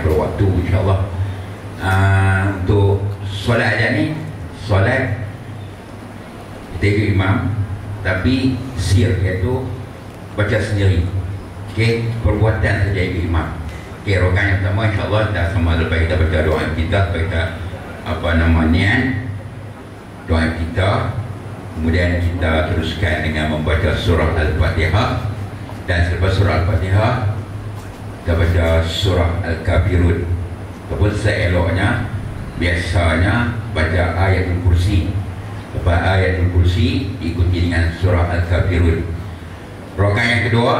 yang berwaktu insyaAllah. Untuk solat aja ni, solat kita ikut imam tapi sir, iaitu baca sendiri. Okey, perbuatan saja ikut imam. Okey, rakaat yang pertama insyaAllah dah sama lepas kita baca doa kita, kita doa kita, kemudian kita teruskan dengan membaca surah Al-Fatihah, dan selepas surah Al-Fatihah kita baca surah Al-Kafirun, ataupun seeloknya biasanya baca ayatul kursi. Lepas ayatul kursi diikuti dengan surah Al-Kafirun. Rakaat yang kedua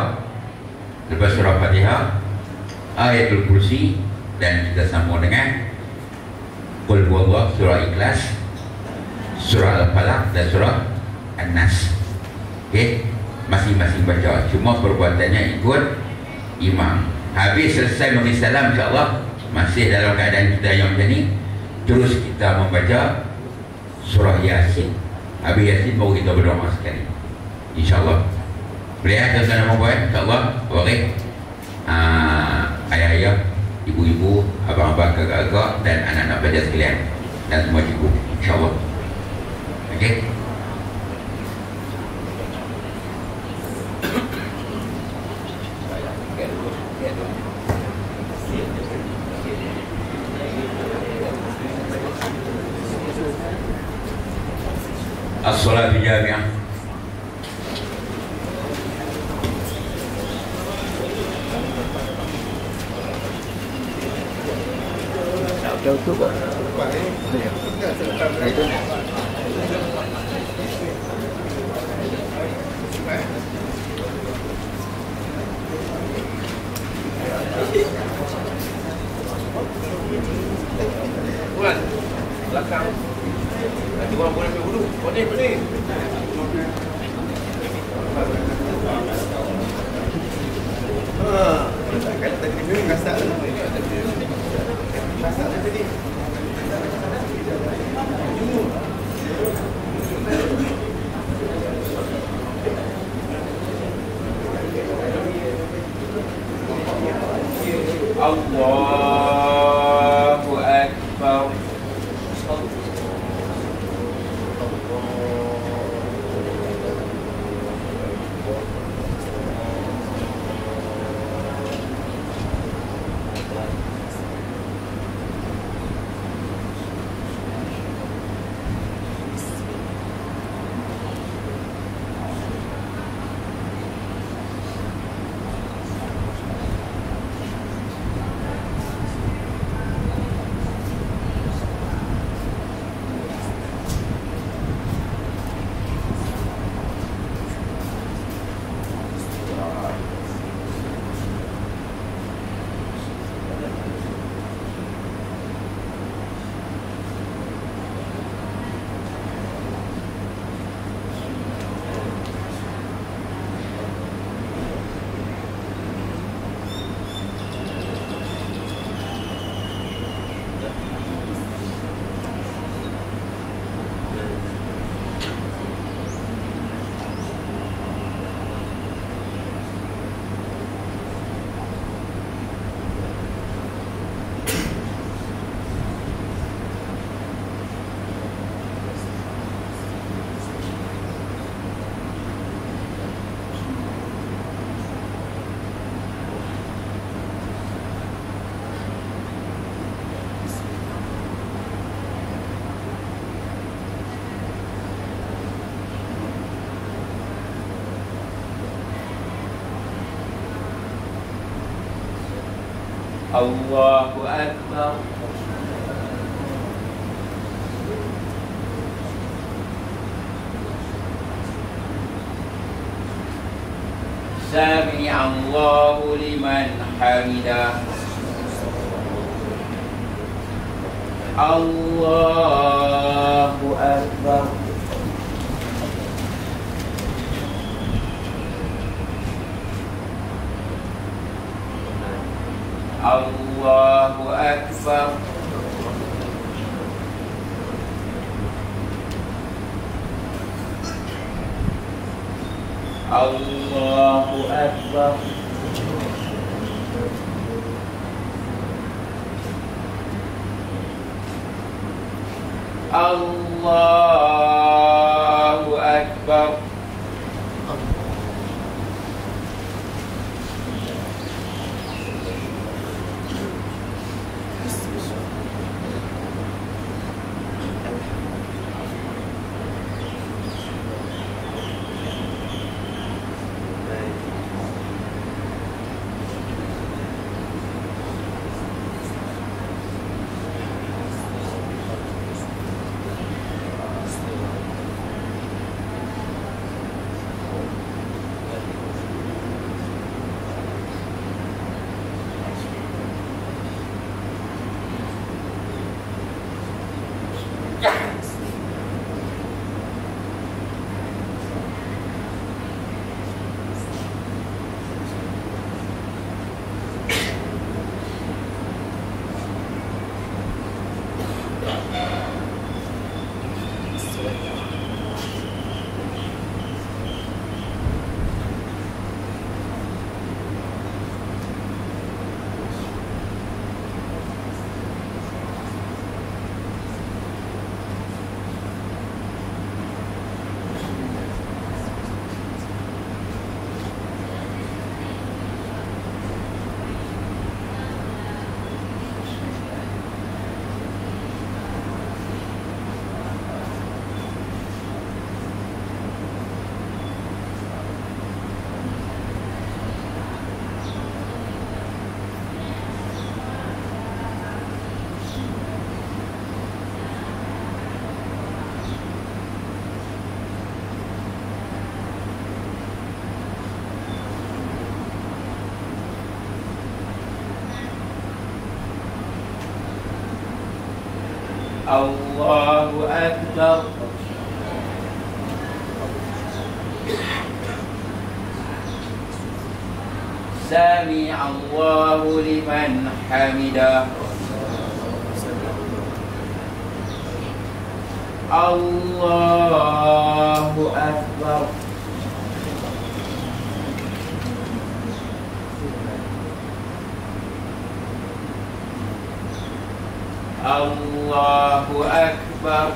lepas surah Fatihah, ayatul kursi, dan kita sambung dengan Qul huwallah, surah Ikhlas, surah Al-Falaq dan surah An-Nas. Okey, masing-masing baca, cuma perbuatannya ikut imam. Habis selesai memberi salam insyaAllah, masih dalam keadaan kita yang macam ni, terus kita membaca surah Yasin. Habis Yasin baru kita berdoa sekali insyaAllah. Boleh tuan-tuan dan puan, insyaAllah. Boleh. Ayah-ayah, ibu-ibu, abang-abang, kakak-kakak dan anak-anak pelajar sekalian, dan semua cikgu, insyaAllah. Okey. As-salatu jami'ah. Jauh tu kok. Buat belakang. Nanti orang boleh ambil wuduk. Boleh. Kalau tadi ni masak lah. Masak lah tadi. Allahu Akbar. Allahu Akbar. Sami'a Allahu liman hamidah. Allahu Akbar. Allahu Akbar. Allahu Akbar. Allahu Akbar. Allahu Akbar. Sami Allahu liman hamidah. Allahu Akbar. Allahu Akbar.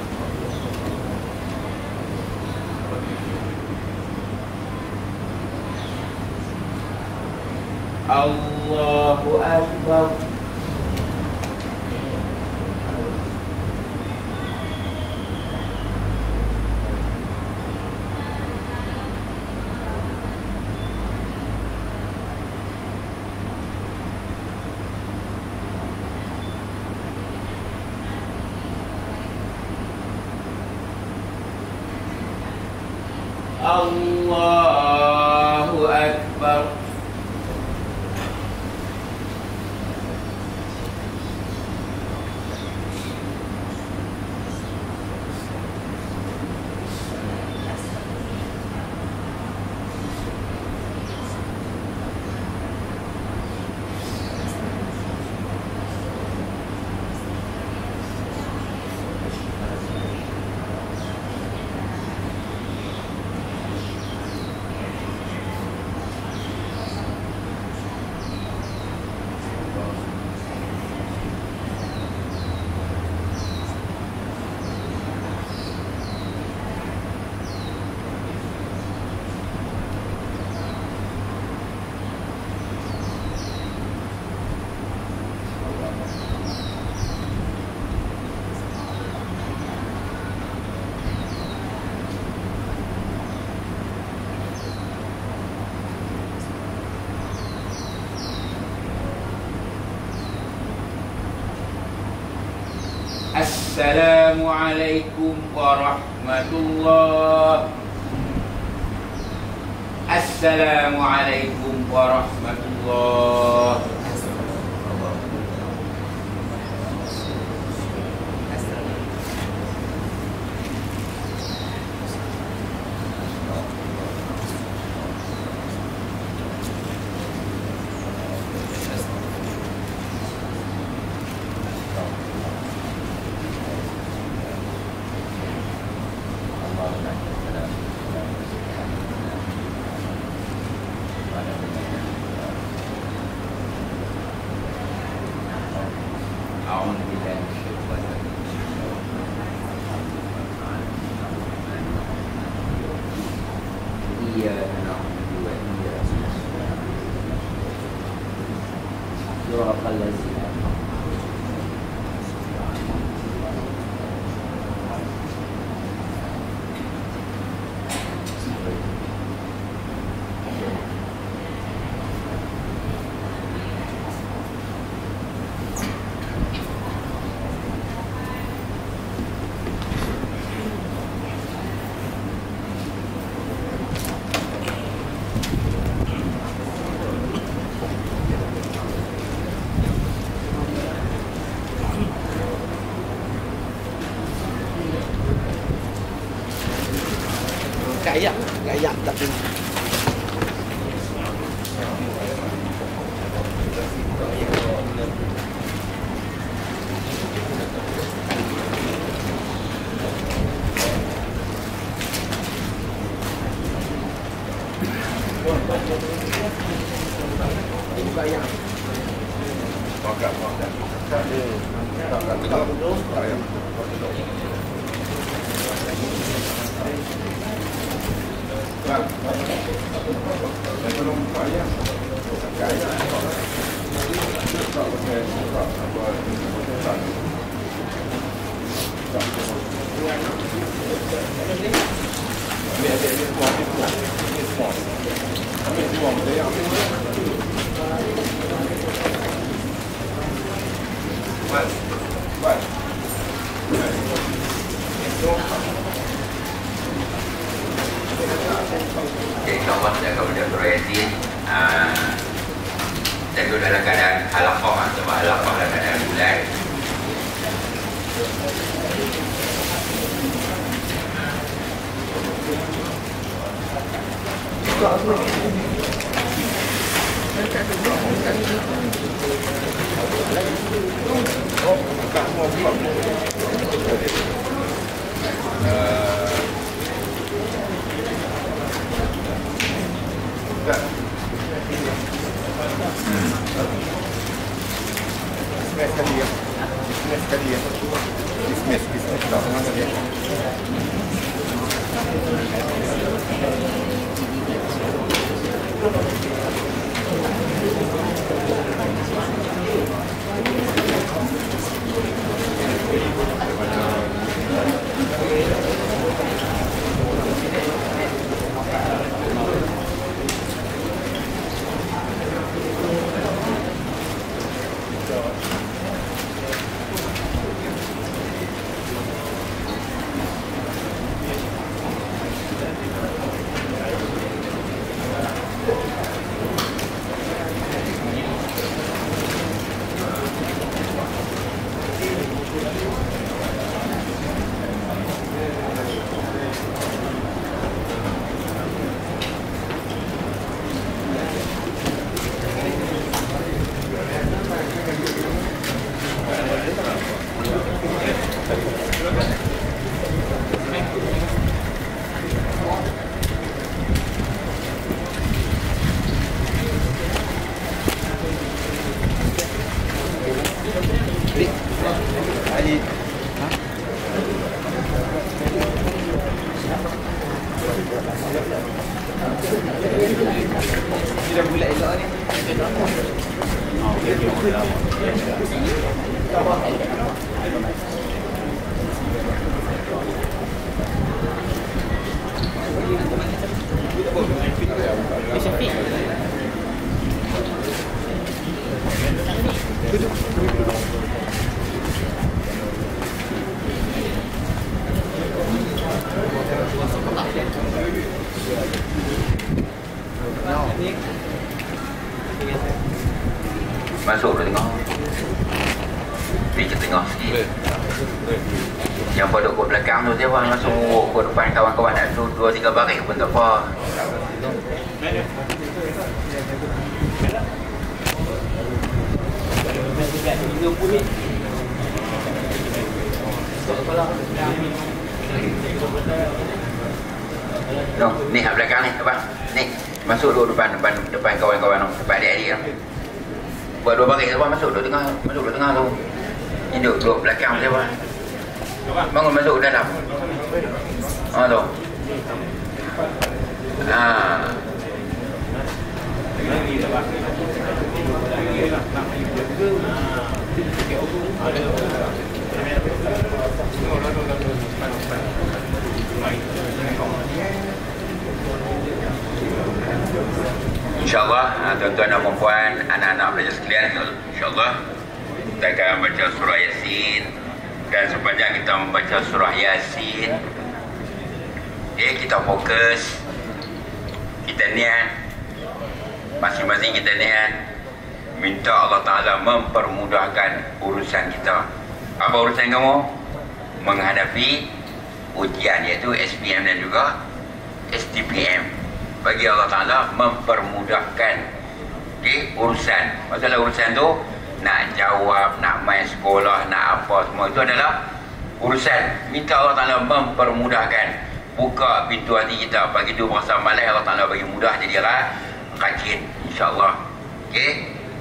Allahu Akbar. Allahu Akbar. Assalamualaikum warahmatullahi. Assalamualaikum warahmatullahi. Gayak tapi InsyaAllah jaga benda surah Yasin jaga dalam keadaan halaqah, sebab halaqah dalam keadaan bulan. Masuk ke tengah. Pergi ke tengah sikit. Yang pada kot belakang tu dia orang masuk kot depan kawan-kawan nak tu 2-3 baris pun tak apa. No, ni kat belakang ni, abang. Ni, masuk dulu depan kawan-kawan tu, depan adik-adik tu. Buat 2 baris abang, masuk dulu tengah tu. Ni duduk belakang dia abang. Bangun masuk dalam. Tu. InsyaAllah tuan-tuan dan puan, anak-anak pelajar sekalian, InsyaAllah kita akan membaca surah Yasin. Dan sepanjang kita membaca surah Yasin, kita fokus, kita niat, masing-masing kita niat minta Allah Ta'ala mempermudahkan urusan kita. Apa urusan kamu? Menghadapi ujian, iaitu SPM dan juga STPM, bagi Allah Ta'ala mempermudahkan urusan. Masalah urusan tu nak jawab, nak main sekolah, nak apa, semua itu adalah urusan. Minta Allah Ta'ala mempermudahkan, buka pintu hati kita. Pagi tu berasa malas, Allah Ta'ala bagi mudah, jadilah rajin, insyaAllah.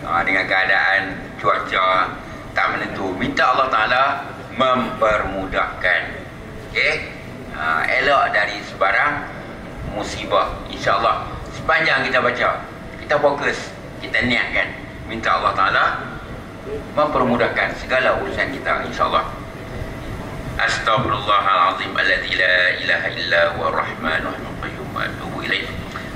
Dengan keadaan cuaca tak menentu, minta Allah Ta'ala mempermudahkan. Elok dari sebarang musibah, insyaAllah. Sepanjang kita baca, kita fokus, kita niatkan, minta Allah Ta'ala mempermudahkan segala urusan kita, insyaAllah. Astaghfirullahalazim alladzi la ilaha illa huwa ar-rahmanur qayyum wa atubu ilaih.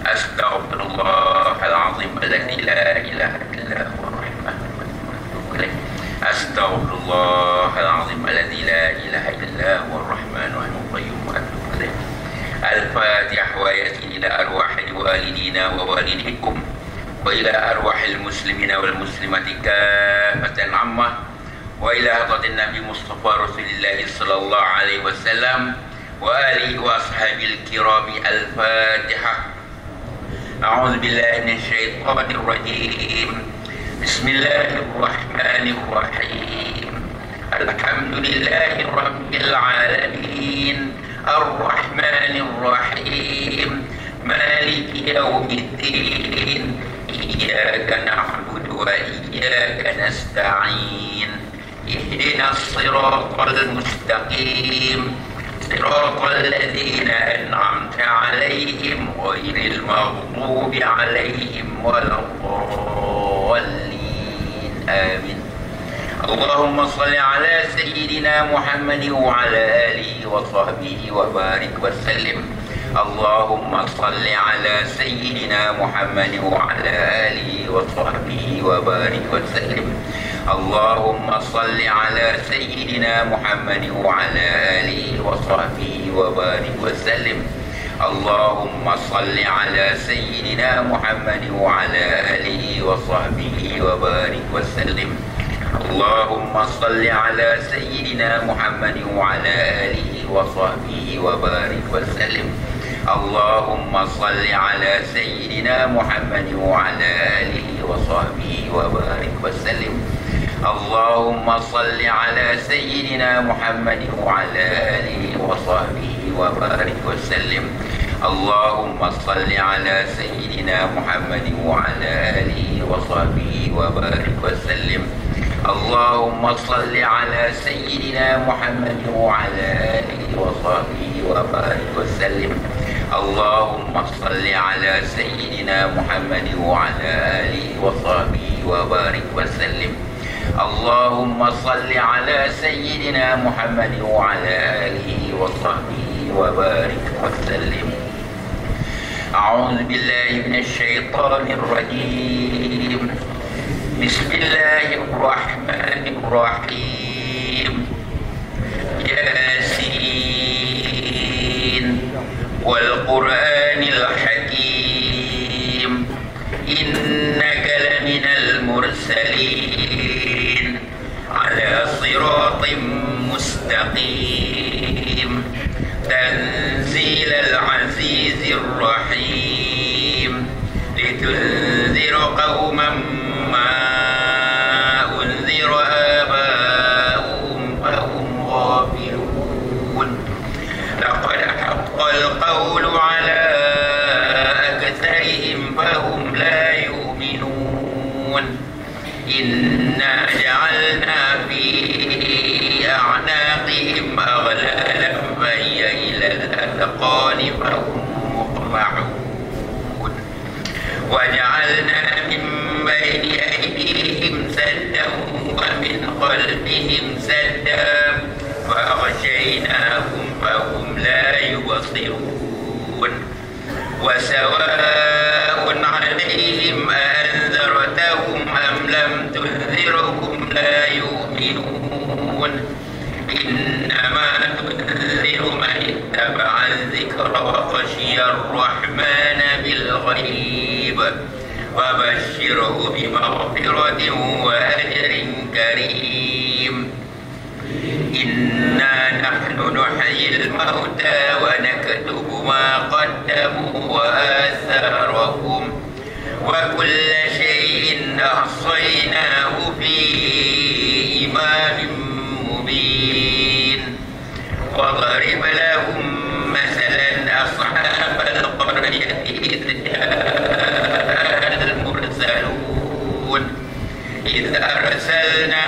Astaghfirullahalazim alladzi la ilaha illa huwa ar-rahmanur qayyum wa atubu ilaih. Astaghfirullahalazim alladzi la ilaha illa huwa ar-rahmanur qayyum wa atubu ilaih. Al-Fatihah wa yasin ila arwahil walidina wa walidikum wa ila arwahil muslimina wal muslimati kaffatan ammah wa ila hadratin Nabi Mustafa Rasulullah sallallahu alaihi wasallam wa alihi wa ashabil kirami. Al-Fatihah. A'udzu billahi minasy syaithanir rajim. Bismillahirrahmanir rahim. Alhamdulillahi rabbil alamin. Ar-Rahmanir Rahim. Maliki yaumiddin. Iyyaka na'budu wa iyyaka nasta'in. Ihdinas siratal mustaqim. Siratal ladzina an'amta 'alaihim ghairil maghdubi 'alaihim waladdallin. Amin. Allahumma salli ala sayyidina Muhammad wa ala alihi wa sahbihi wa barik wa sallim. Allahumma salli ala sayyidina Muhammad wa ala alihi wa sahbihi wa barik wa sallim. Allahumma salli ala sayyidina Muhammad wa ala alihi wa sahbihi wa barik wa sallim. Allahumma salli ala sayyidina Muhammad wa ala alihi wa sahbihi wa barik wa sallim. Allahumma salli ala sayyidina Muhammad wa ala alihi wa sahbihi wa barik wa sallim. Allahumma salli ala sayyidina Muhammad wa ala alihi wa sahbihi wa barik wa sallim. Allahumma salli ala sayyidina Muhammad wa ala alihi wa sahbihi wa barik wa sallim. Allahumma salli ala sayyidina Muhammad wa ala alihi wa sahbihi wa barik wa sallim. Allahumma salli ala sayyidina Muhammad wa ala alihi wa sahbihi wa barik wa sallim. Allahumma salli ala sayyidina Muhammad wa ala alihi wa sahbihi wa barik wa sallim. Allahumma salli ala sayyidina Muhammad wa ala alihi wa sahbihi wa barik wa sallim. A'udzu billahi minasy syaithanir rajim. Bismillahirrahmanirrahim. Yasin wal Qur'anil hakim. Innaka laminal mursalin ala siratim mustaqim. Tanzilal azizir rahim. Litunzira qauman ma unzira aba'uhum fahum ghafilun. Laqad haqqal qawlu ala aktharihim fahum la yu'minun. Inna ja'alna fi a'naqihim aghlalan fahiya ila al-adqani fahum muqma'un. وجعلنا من بين أيديهم سدا ومن خلفهم سدا فأغشيناهم فهم لا يبصرون. وسواء عليهم أنذرتهم أم لم تنذرهم لا يؤمنون. إنما تنذر من اتبع الذكر وخشي الرحمن بالغيب. وبشره بمغفرة وأجر كريم. إنا نحن نحيي الموتى ونكتب ما قدموا وآثارهم وكل شيء أحصيناه في إمام مبين واضرب لهم مثلا أصحاب القرية إذ جاء المرسلون إذ أرسلنا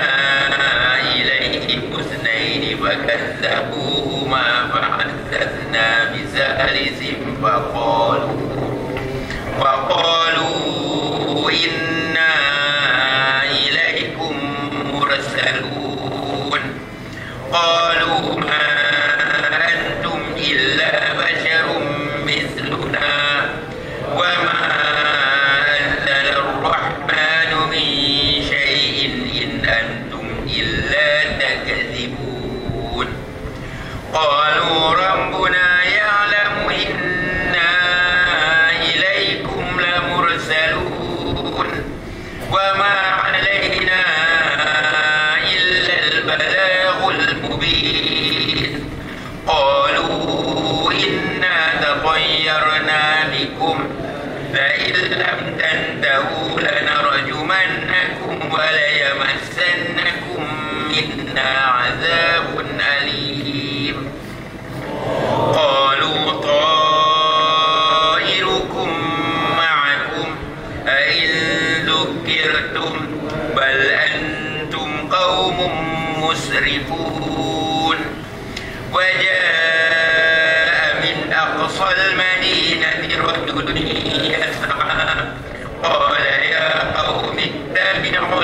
إليهم اثنين فكذبوهما فعززنا بثالث فقالوا إنا إليكم مرسلون قالوا ما أنتم إلا بشر مثلنا وما أنزل الرحمن من شيء إن أنتم إلا تكذبون قالوا ربنا يعلم إنا إليكم لمرسلون وما علينا إلا البلاغ المبين قالوا إنا تطيرنا بكم فإن لم تنتهوا لنرجمنكم وليمسنكم منا عذاب أليم قالوا طائركم معكم أئن ذكرتم بل أنتم قوم مسرفون وجاء من أقصى المدينة رجل يسعى قال يا قوم اتبعوا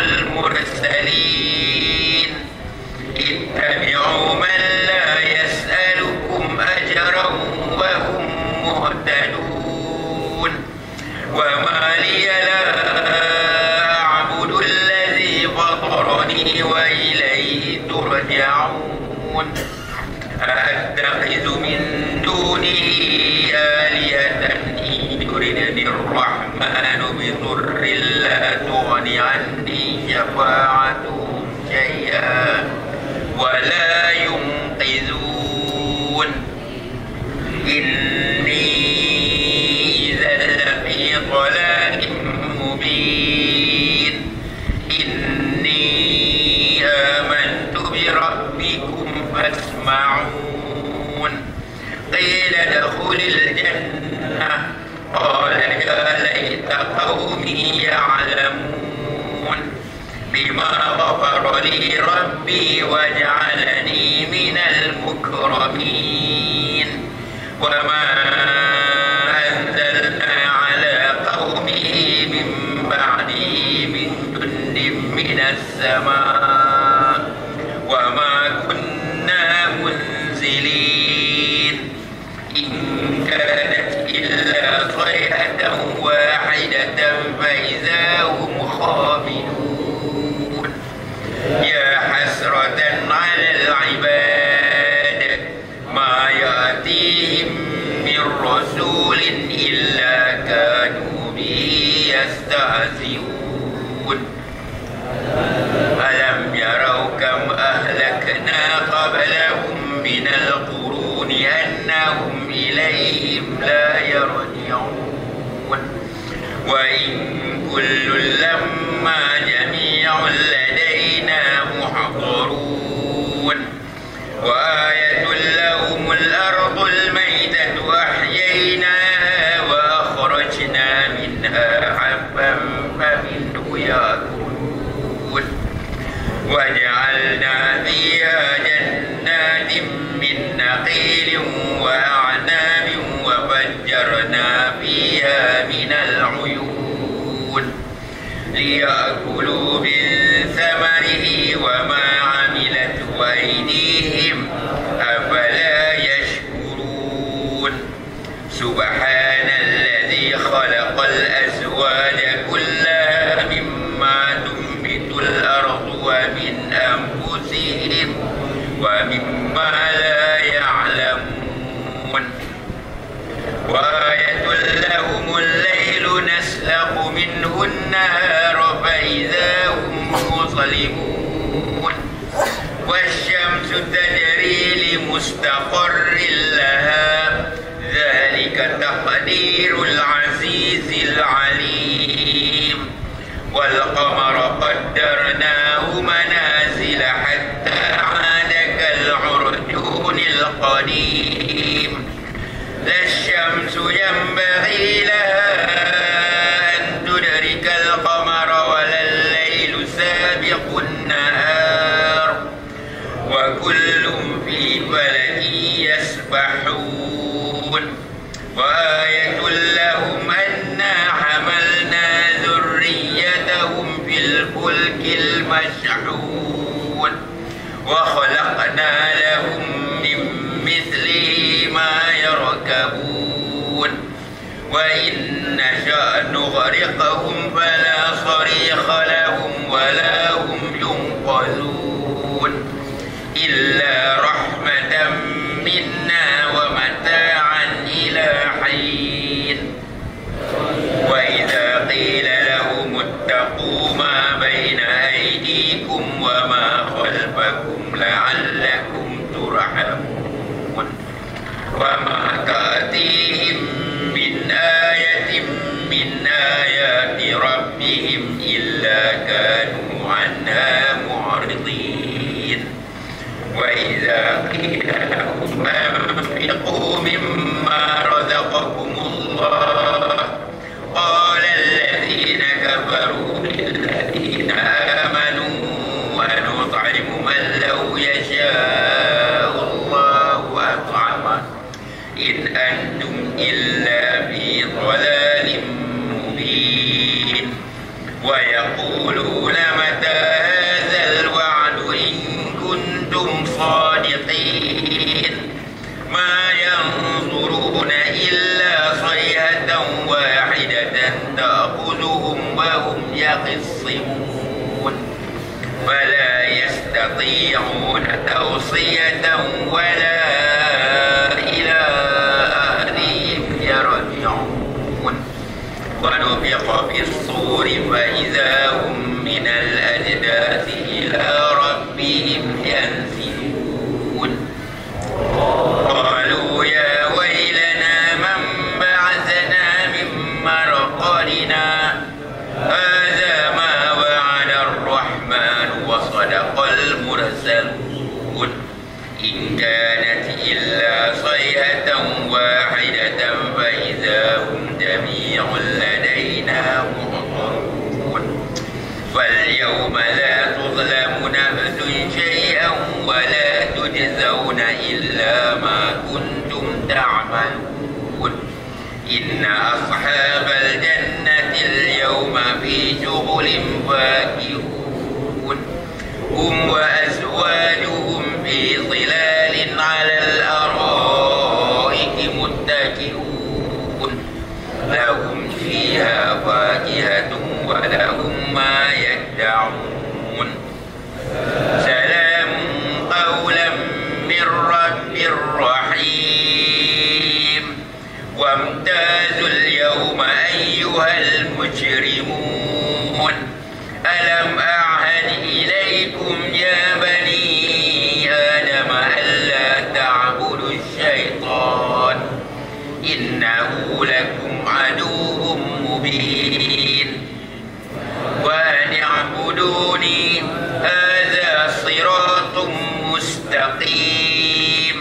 المرسلين اتبعوا من لا يسألكم أجرا وهم مهتدون وما لي لا أعبد الذي فطرني وإليه ترجعون أأتخذ من دونه آلهة إن يردني الرحمن بضر لا تغن عني شفاعتهم شيئا ولا ينقذون إني إذا لفي ضلال مبين إني آمنت بربكم فاسمعون قيل ادخل الجنة قال يا ليت قومي يعلمون بما غفر لي ربي وجعلني من المكرمين وما أنزلنا على قومه من بعده من جند من السماء وما كنا منزلين إن كانت إلا صيحة واحدة فإذا هم خامدون يا حسرة على العباد ما يأتيهم من رسول إلا كانوا به يستهزئون ألم يروا كم أهلكنا قبلهم من القرون أنهم إليهم لا يرجعون وإن كل لما جميع لدينا محضرون وآية لهم الأرض الميتة أحييناها وأخرجنا منها حبا فمنه يأكلون وجعلنا فيها جنات من نخيل وأعناب وفجرنا فيها من العيون ليأكلوا من ثمره وما عملته أيديهم أفلا يشكرون سبحان الذي خلق الأزواج كلها مما تنبت الأرض ومن أنفسهم ومما لا يعلمون وآية لهم الليل نسلخ منه النهار فإذا هم مظلمون والشمس تجري لمستقر لها ذلك ذلك تقدير العزيز العليم. والقمر قدرناه منازل حتى عاد كالعرجون القديم. لا الشمس ينبغي لها أن تدرك القمر ولا الليل سابق النهار وكل في فلك يسبحون. وآية لهم أنا حملنا ذريتهم في الفلك المشحون وخلقنا لهم من مثله ما يركبون. وإن نشأ نغرقهم فلا صريخ لهم ولا هم ينقذون إلا رحمة منا ومتاعا إلى حين. وإذا قيل لهم اتقوا ما بين أيديكم وما خلفكم لعلكم ترحمون. وما تأتيهم من آية من آيات ربهم إلا كانوا عنها معرضين. وإذا قيل لهم أنفقوا مما رزقكم الله قال الذين كفروا للذين آمنوا ونطعم من لو يشاء الله أطعمه إن أنتم إلا في ضلال مبين. ويقولون متى هذا الوعد إن كنتم صادقين. ما ينظرون إلا صيحة واحدة تأخذهم وهم يخصمون فلا يستطيعون توصية ولا إلى أهلهم يرجعون. ونفخ في الصور فإذا هم من الأجداث إلى ربهم ينسلون. قالوا يا ويلنا من بعثنا من مرقدنا هذا ما وعد الرحمن وصدق المرسلون إن كانت إلا صيحة واحدة فإذا هم جميع لدينا محضرون. فاليوم لا تظلم نفس شيئا ولا تجزون إلا ما كنتم تعملون. إن أصحاب الجنة اليوم في شغل فاكهون هم وأزواجهم في ظلال على الأرائك متكئون لهم فيها فاكهة ولهم ما يدعون. سلام قولا من رب رحيم. وامتازوا اليوم أيها المجرمون ألم أعهد إليكم يا بني آدم ألا تعبدوا الشيطان إنه لكم عدو مبين. وأن اعبدوني هذا صراط مستقيم.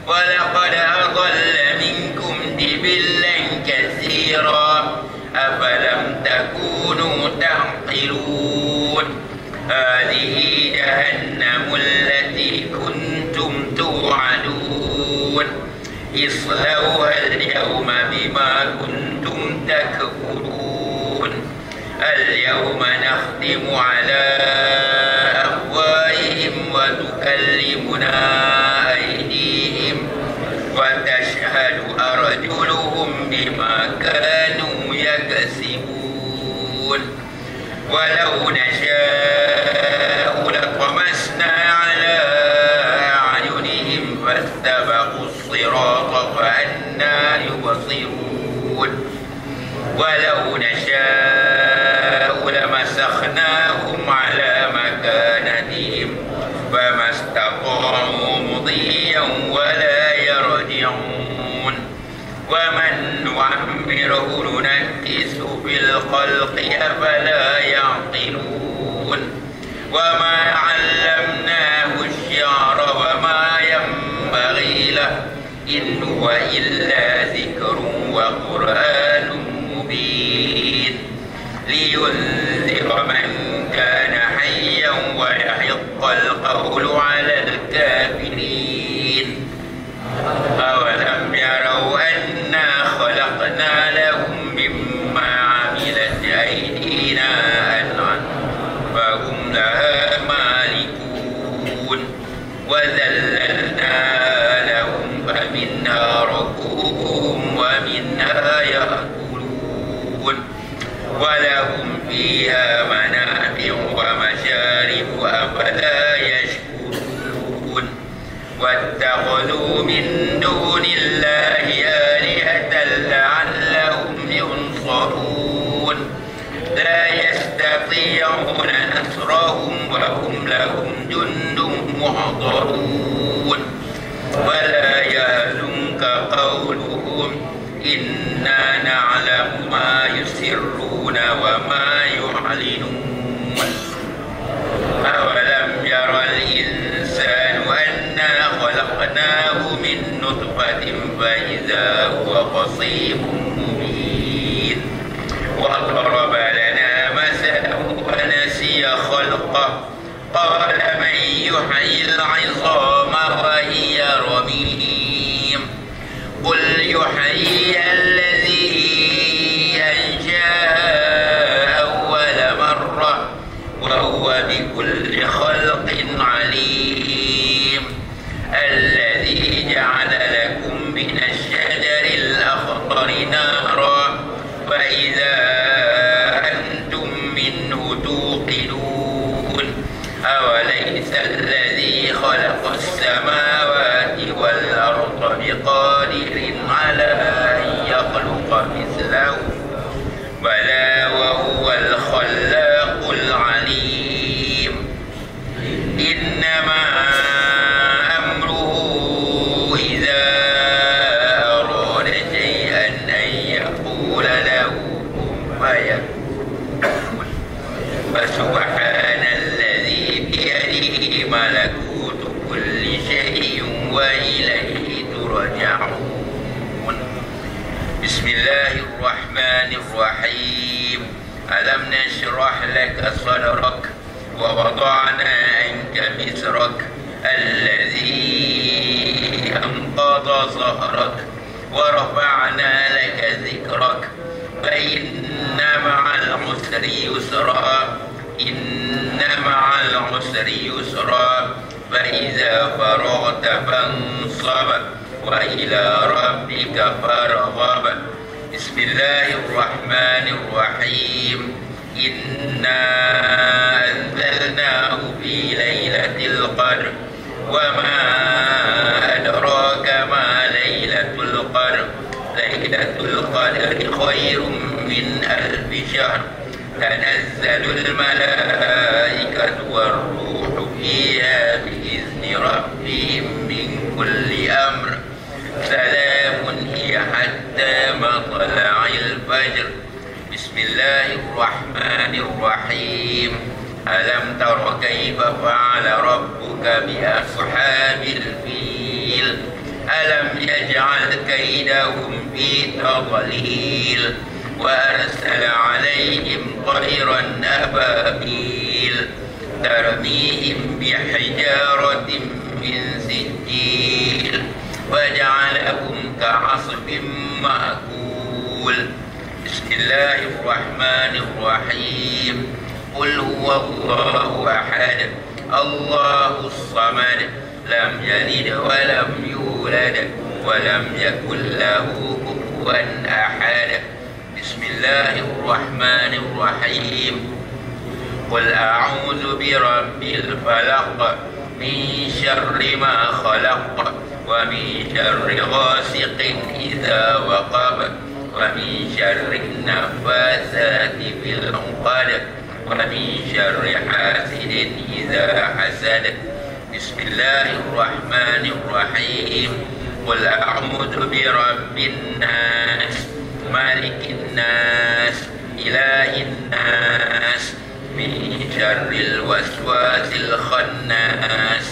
ولقد أضل منكم جبلا كثيرا أفلم تكونوا تعقلون. هذه جهنم التي كنتم توعدون اصلوها اليوم بما كنتم تكفرون. اليوم نختم على أفواههم وتكلمنا أيديهم وتشهد أرجلهم بما كانوا يكسبون. ولو نشاء لطمسنا على أعينهم فاستبقوا الصراط فأنى يبصرون. ولو نشاء لمسخناهم على مكانتهم فما استطاعوا مضيا ولا يرجعون. ومن نعمره ننكسه في الخلق أفلا يعقلون وما علمناه الشعر وما ينبغي له إن هو إلا ذكر وقرآن مبين لينذر من كان حيا ويحق القول على الكافرين أولم يروا أنا خلقنا لهم مما عملت أيدينا أنعاما فهم لها مالكون وذللنا لهم فمنها ركوبهم ومنها يأكلون ولهم فيها منافع ومشارب أفلا يشكرون واتخذوا من دون الله آلهة لعلهم ينصرون لا يستطيعون نصرهم وهم لهم جند محضرون ولا يحزنك قولهم إنا نعلم ما يسرون وما يعلنون أولم يرى الإنسان أنا خلقناه من نطفة فإذا هو خصيم مبين وضرب لنا مثلا ونسي خلقه قال من يحيي العظام وهي رميم قل يحيي الذي أنشاها أول مرة وهو بكل خلق عليم الذي جعل لكم من الشجر الأخضر نارا فإذا أنتم منه توقدون أوليس الذي خلق السماوات والأرض بقادر على أن يخلق مثلهم بلى وهو الخلاق العليم إنما أمره إذا أراد شيئا أن يقول له كن فيكون فسبحان الذي بيده ملكوت كل شيء وإليه ترجعون بسم الله الرحمن الرحيم ألم نشرح لك صدرك ووضعنا عنك وزرك الذي أنقض ظهرك ورفعنا لك ذكرك فإن مع العسر يسرا إن مع العسر يسرا فإذا فرغت فانصب وإلى ربك فارغب بسم الله الرحمن الرحيم إنا أنزلناه في ليلة القدر وما أدراك ما ليلة القدر ليلة القدر خير من 1000 شهر تنزل الملائكة والروح فيها بإذن ربهم من كل أمر سلام هي حتى مطلع الفجر بسم الله الرحمن الرحيم ألم تر كيف فعل ربك بأصحاب الفيل ألم يجعل كيدهم في تضليل وأرسل عليهم طيرا أبابيل ترميهم بحجارة من سجيل وجعلهم كعصف مأكول بسم الله الرحمن الرحيم قل هو الله أحد الله الصمد لم يلد ولم يولد ولم يكن له كفوا أحد بسم الله الرحمن الرحيم قل أعوذ برب الفلق من شر ما خلق ومن شر غاسق إذا وقب ومن شر النفاثات في العقد ومن شر حاسد إذا حسد بسم الله الرحمن الرحيم قل أعوذ برب الناس مالك الناس إله الناس من شر الوسواس الخناس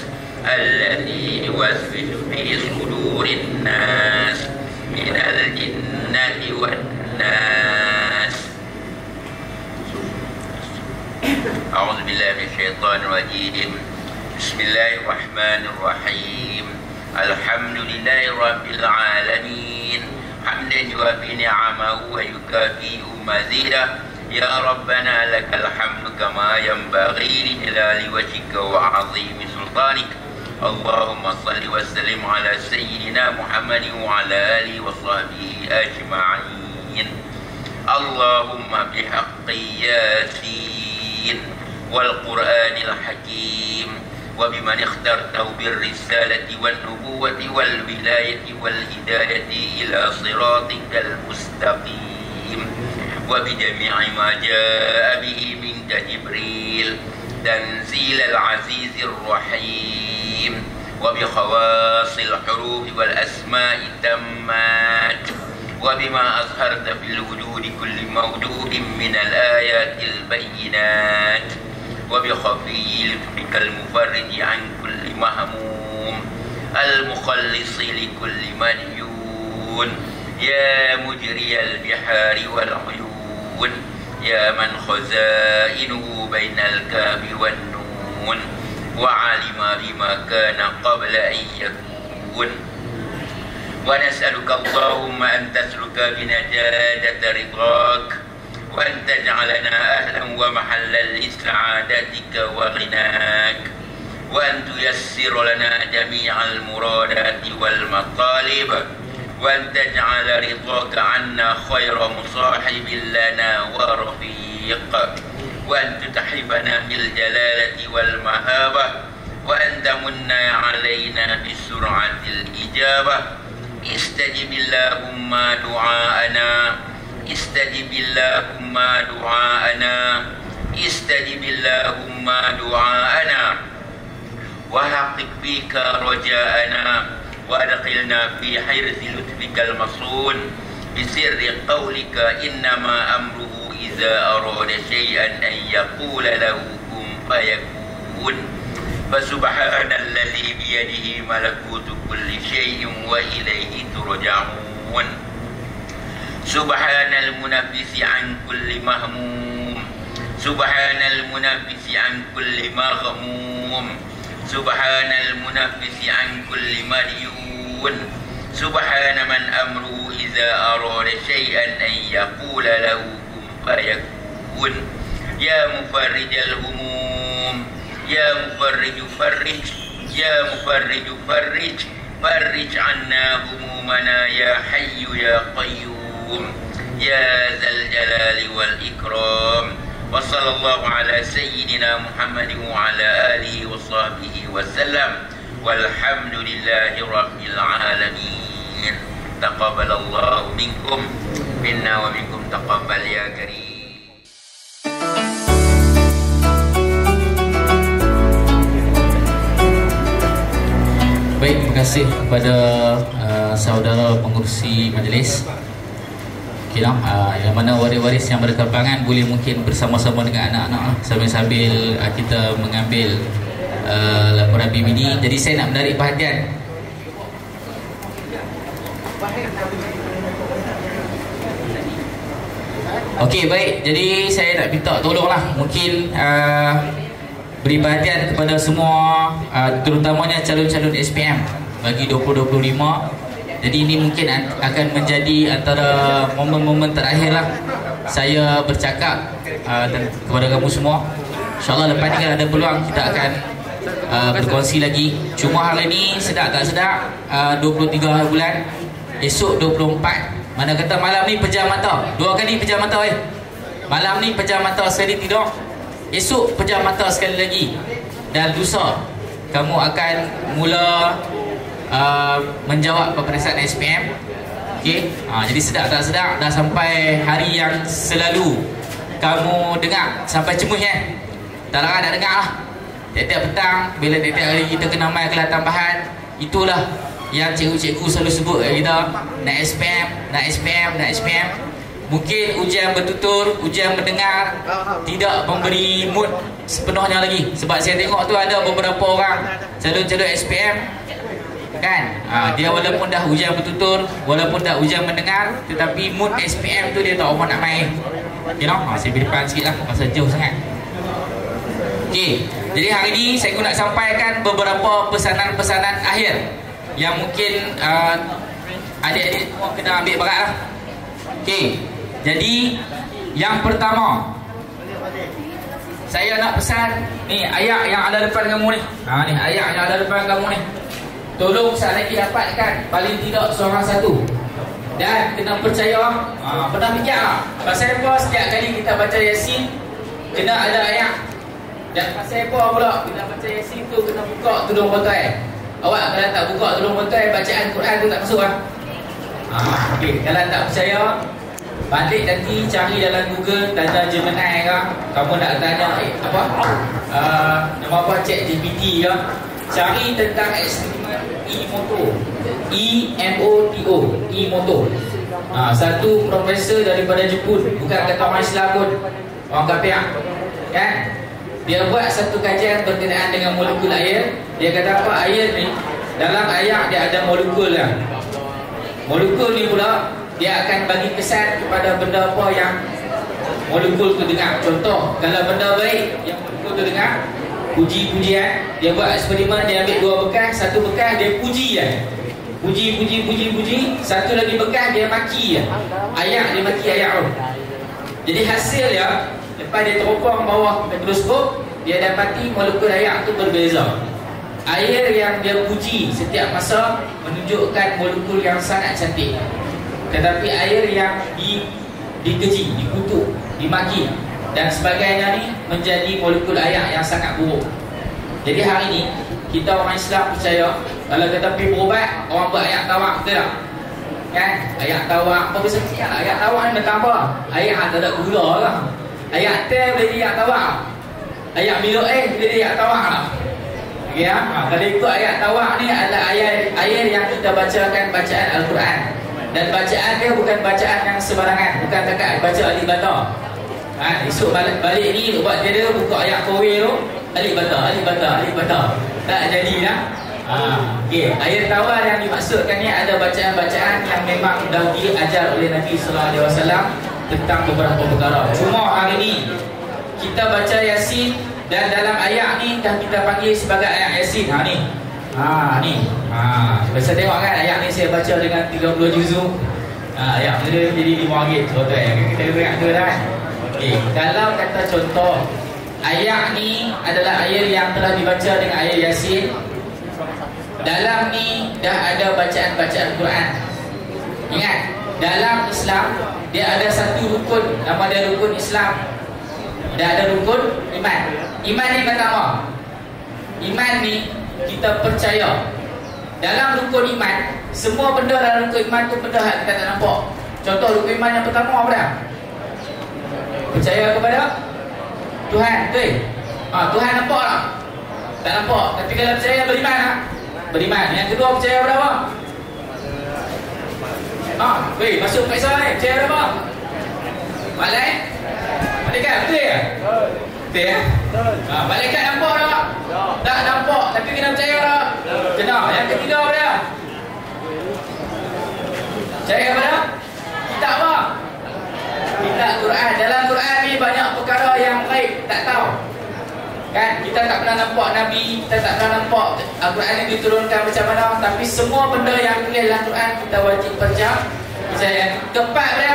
الذي يوسوس في صدور الناس من الجنة والناس. أعوذ بالله من الشيطان الرجيم. بسم الله الرحمن الرحيم. الحمد لله رب العالمين حمدا يوافي نعمه ويكافئ مزيده. يا ربنا لك الحمد كما ينبغي لجلال وجهك وعظيم سلطانك. اللهم صل وسلم على سيدنا محمد وعلى آله وصحبه أجمعين. اللهم بحق ياسين والقرآن الحكيم وبمن اخترته بالرسالة والنبوة والولاية والهداية إلى صراطك المستقيم وبجميع ما جاء به منك جبريل تنزيل العزيز الرحيم وبخواص الحروف والأسماء التامات وبما أظهرت في الوجود كل موجود من الآيات البينات وبخفي لطفك المفرج عن كل مهموم المخلص لكل مديون يا مجري البحار والعيون يا من خزائنه بين الكاف والنون وعلم بما كان قبل أن يكون. ونسألك اللهم أن تسلك بنا جادة رضاك وأن تجعلنا أهلا ومحلا لسعادتك وغناك وأن تيسر لنا جميع المرادات والمطالب وأن تجعل رضاك عنا خير مصاحب لنا ورفيق وأن تتحفنا بالجلالة والمهابة وأن تمن علينا بسرعة الإجابة. استجب اللهم دعاءنا استجب اللهم دعاءنا استجب اللهم دعاءنا وحقق فيك رجاءنا وأدخلنا في حرز لطفك المصون بسر قولك إنما أمره إذا أراد شيئا أن يقول له كن فيكون. فسبحان الذي بيده ملكوت كل شيء وإليه ترجعون. سبحان المنفس عن كل مهموم سبحان المنفس عن كل مغموم سبحان المنفس عن كل مديون سبحان من أمره إذا أراد شيئا أن يقول له كن فيكون. يا مفرج الهموم يا مفرج فرج يا مفرج فرج فرج عنا همومنا يا حي يا قيوم يا ذا الجلال والإكرام. وصلى الله على سيدنا محمد وعلى آله وصحبه وسلم والحمد لله رب العالمين. تقبل الله منكم منا ومنكم تقبل يا كريم. Baik, terima kasih kepada saudara pengurusi majlis. Yang mana waris-waris yang berkepangan boleh mungkin bersama-sama dengan anak-anak sambil-sambil kita mengambil laporan BMD. Jadi saya nak menarik perhatian. Okey, baik. Jadi saya nak minta tolonglah mungkin beri perhatian kepada semua terutamanya calon-calon SPM bagi 2025. Jadi ini mungkin akan menjadi antara momen-momen terakhir lah saya bercakap dan kepada kamu semua. InsyaAllah lepas ni kan ada peluang kita akan berkongsi lagi. Cuma hari ni sedap tak sedap 23 bulan, esok 24. Mana kata malam ni pejam mata, 2 kali pejam mata malam ni pejam mata sekali tidur, esok pejam mata sekali lagi. Dan lusa kamu akan mula menjawab peperiksaan SPM. Okey, jadi sedap tak sedap dah sampai hari yang selalu kamu dengar sampai cemuh tak larang nak dengar lah. Tiap-tiap petang bila tiap-tiap hari kita kena mai kelas tambahan, itulah yang cikgu-cikgu selalu sebut kat kita, nak SPM, nak SPM, nak SPM. Mungkin ujian bertutur, ujian mendengar tidak memberi mood sepenuhnya lagi. Sebab saya tengok tu ada beberapa orang calon-calon SPM kan, dia walaupun dah ujian bertutur, walaupun dah ujian mendengar, tetapi mood SPM tu dia tak apa nak main. You know, saya beri depan sikit lah, masa jauh sangat. Okey, jadi hari ni saya nak sampaikan beberapa pesanan-pesanan akhir yang mungkin adik-adik semua kena ambil berat lah. Okey, jadi yang pertama saya nak pesan ni, ayat yang ada depan kamu ni. Ni ayat yang ada depan kamu ni. Tolong sekali lagi dapatkan paling tidak seorang satu. Dan kena percaya, pernah fikir lah pasal apa setiap kali kita baca Yasin kena ada ayat. Dan pasal apa pula kita baca Yasin tu kena buka tudung botol. Awak kalau tak buka tudung botol, bacaan Quran tu tak masuk lah. Okay. Kalau tak percaya, balik nanti cari dalam Google, tanya Gemini ke, kamu nak tanya apa, nama apa, ChatGPT ke, cari tentang eksperimen E-Moto, E-M-O-T-O, E-Moto. Satu profesor daripada Jepun, bukan kata orang Islam pun, orang kafir kan. Dia buat satu kajian berkenaan dengan molekul air. Dia kata apa, air ni dalam air dia ada molekul lah. Molekul ni pula dia akan bagi kesan kepada benda apa yang molekul tu dengar. Contoh, kalau benda baik yang molekul tu dengar, puji-pujian. Dia buat eksperimen, dia ambil dua bekas, satu bekas dia puji je, puji. Satu lagi bekas dia maki je, ayat dia maki ayat tu. Jadi hasil dia, lepas dia teropong bawah mikroskop, dia dapati molekul ayat tu berbeza. Air yang dia puji setiap masa menunjukkan molekul yang sangat cantik, tetapi air yang dikeji, dikutuk, dimaki dan sebagainya ni menjadi molekul air yang sangat buruk. Jadi hari ni kita orang Islam percaya kalau kita pergi berubat, orang buat ayat tawak, betul tak? Kan? Ayat tawak, apa bisa cakap? Ayat tawak ni bertambah. Ayat tak ada gula lah. Ayat teh boleh jadi ayat tawak. Ayat minum boleh jadi ayat tawak lah. Okay, kalau ikut ayat tawak ni adalah ayat yang kita bacakan bacaan Al-Quran. Dan bacaan dia bukan bacaan yang sembarangan, bukan takat baca alif bata. Esok balik ni buat dia buka ayat kowe tu, alif bata. Tak jadi dah. Okey, ayat tawar yang dimaksudkan ni ada bacaan-bacaan yang memang dah diajar oleh Nabi sallallahu alaihi wasallam tentang beberapa perkara. Cuma hari ni kita baca Yasin dan dalam ayat ni dah kita panggil sebagai ayat Yasin. Ni. Biasa tengok kan ayat ni saya baca dengan 30 juzuk. Ayat dia jadi 5 ringgit. Betul kita ingat tu dah. Okey, kalau kata contoh ayat ni adalah ayat yang telah dibaca dengan ayat Yasin. Dalam ni dah ada bacaan-bacaan Quran. Ingat, dalam Islam dia ada satu rukun, nama dia rukun Islam. Dah ada rukun iman. Iman ni pertama. Iman ni kita percaya. Dalam rukun iman, semua benda dalam rukun iman tu benda yang kita tak nampak. Contoh rukun iman yang pertama apa dah? Percaya kepada Tuhan, betul? Tuhan nampak tak? Tak nampak. Tapi kalau percaya beriman tak? Beriman. Yang kedua percaya pada apa? Masuk kat sana ni, percaya pada apa? Malaikat, betul ya? Betul ya? Malaikat nampak tak? Tak nampak, tapi kena percaya tak? Kena. Yang ketiga apa dia? Percaya pada kitab apa? Kitab Quran. Dalam Quran ni banyak perkara yang baik tak tahu. Kan? Kita tak pernah nampak Nabi, kita tak pernah nampak Al-Quran yang diturunkan macam mana, tapi semua benda yang tulis dalam Quran kita wajib percaya. Keempat dia,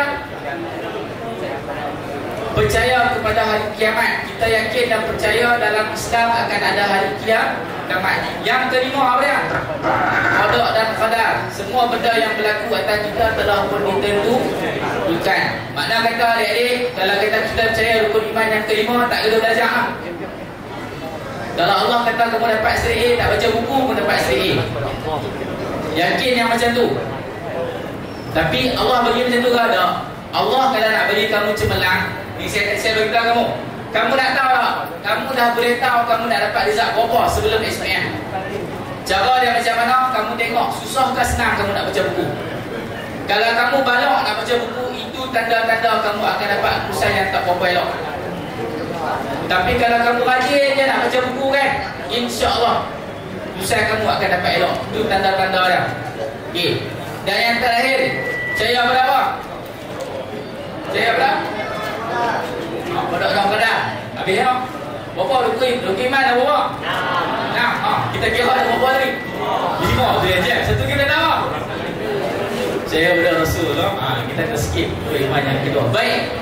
percaya kepada hari kiamat. Kita yakin dan percaya dalam Islam akan ada hari kiamat. Yang kelima apa dia? Qada dan qadar. Semua benda yang berlaku atas kita telah pun ditentukan. Makna kata adik-adik, kalau kita percaya rukun iman yang kelima, tak kena belajar. Kalau Allah kata kamu dapat straight A, tak baca buku pun dapat straight A. Yakin yang macam tu. Tapi Allah bagi macam tu ke ada? Allah kalau nak bagi kamu cemerlang, ni saya beritahu kamu nak tahu tak? Kamu dah boleh tahu kamu nak dapat result berapa sebelum SPM. Cara dia macam mana? kamu tengok susah ke senang kamu nak baca buku. Kalau kamu balok nak baca buku, itu tanda-tanda kamu akan dapat keputusan yang tak berapa elok. Tapi kalau kamu rajin je nak baca buku kan, insya-Allah keputusan kamu akan dapat elok. Itu tanda-tanda dia. Okey. Dan yang terakhir, cahaya berapa? Cahaya berapa? Pada orang kadang. Habis ya? Berapa lukiman dah berapa? 6. Kita kira ada berapa lagi? 5 tu je. Satu kita tahu. Saya berdoa Rasul lah. Kita kena skip iman yang kedua. Baik.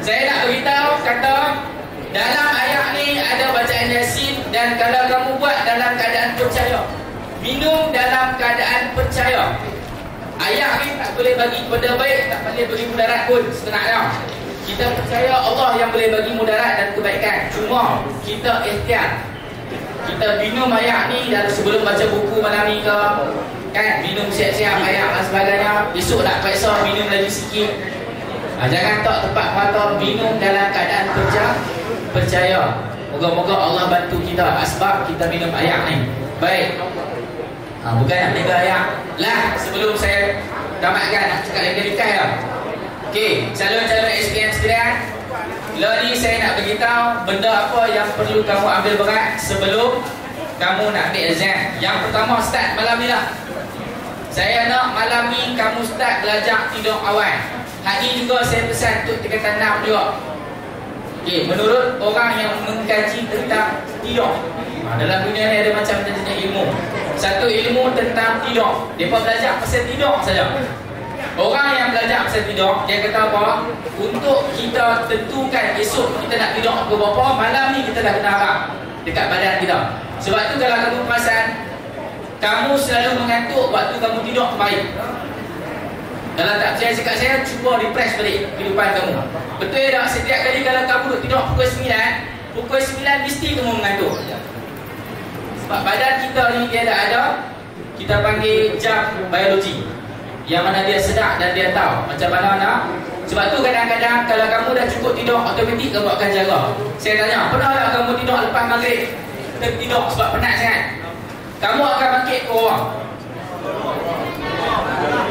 Saya nak beritahu kata dalam ayat ni ada bacaan Yasin, dan kalau kamu buat dalam keadaan percaya, minum dalam keadaan percaya. Ayat ni tak boleh bagi benda baik, tak boleh bagi mudarat pun sebenarnya. Kita percaya Allah yang boleh bagi mudarat dan kebaikan. Cuma kita ikhtiar. Kita minum ayat ni dan sebelum baca buku malam ni ke, kan, minum siap-siap ayat dan sebagainya. Esok nak periksa, minum lagi sikit. Jangan tak tepat mata, minum dalam keadaan percaya. Moga-moga Allah bantu kita sebab kita minum ayat ni. Baik. Bukan nak meninggal ayat lah. Sebelum saya tamatkan, nak cakap lagi dekat ya. Okey, calon-calon SPM sekalian, lah ni saya nak beritahu benda apa yang perlu kamu ambil berat sebelum kamu nak ambil exam. Yang pertama, start malam ni lah. Saya nak malam ni kamu start belajar tidur awal. Hari juga saya pesan untuk tingkatan 6 juga. Okey, menurut orang yang mengkaji tentang tidur, dalam dunia ni ada macam-macam ilmu. Satu ilmu tentang tidur, mereka belajar pasal tidur saja. Orang yang belajar pasal tidur, dia kata apa? Untuk kita tentukan esok kita nak tidur pukul berapa, malam ni kita dah kena harap dekat badan kita. Sebab tu kalau kamu perasan, kamu selalu mengantuk waktu kamu tidur terbaik. Kalau tak percaya cakap saya, cuba refresh balik kehidupan kamu. Betul tak? Setiap kali kalau kamu duduk tidur pukul 9 mesti kamu mengantuk. Sebab badan kita ni dia dah ada, kita panggil jam biologi, yang mana dia sedar dan dia tahu macam mana nak. Sebab tu kadang-kadang kalau kamu dah cukup tidur, automatik kamu akan jaga. Saya tanya, pernah tak kamu tidur lepas maghrib tertidur sebab penat sangat? Kamu akan bangkit ke orang?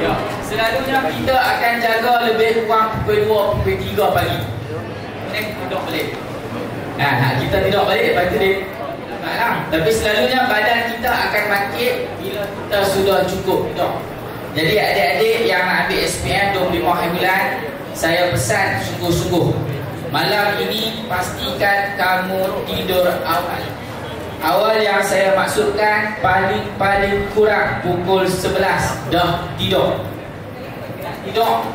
Ya. Selalunya kita akan jaga lebih kurang pukul 2, pukul 3 pagi. Tidur balik. Nah, kita tidur balik, lepas tu dia tapi selalunya badan kita akan bangkit bila kita sudah cukup tidur. Jadi adik-adik yang nak ambil SPM 25 hari bulan, saya pesan sungguh-sungguh, malam ini pastikan kamu tidur awal. Awal yang saya maksudkan paling kurang pukul 11 dah tidur. Tidur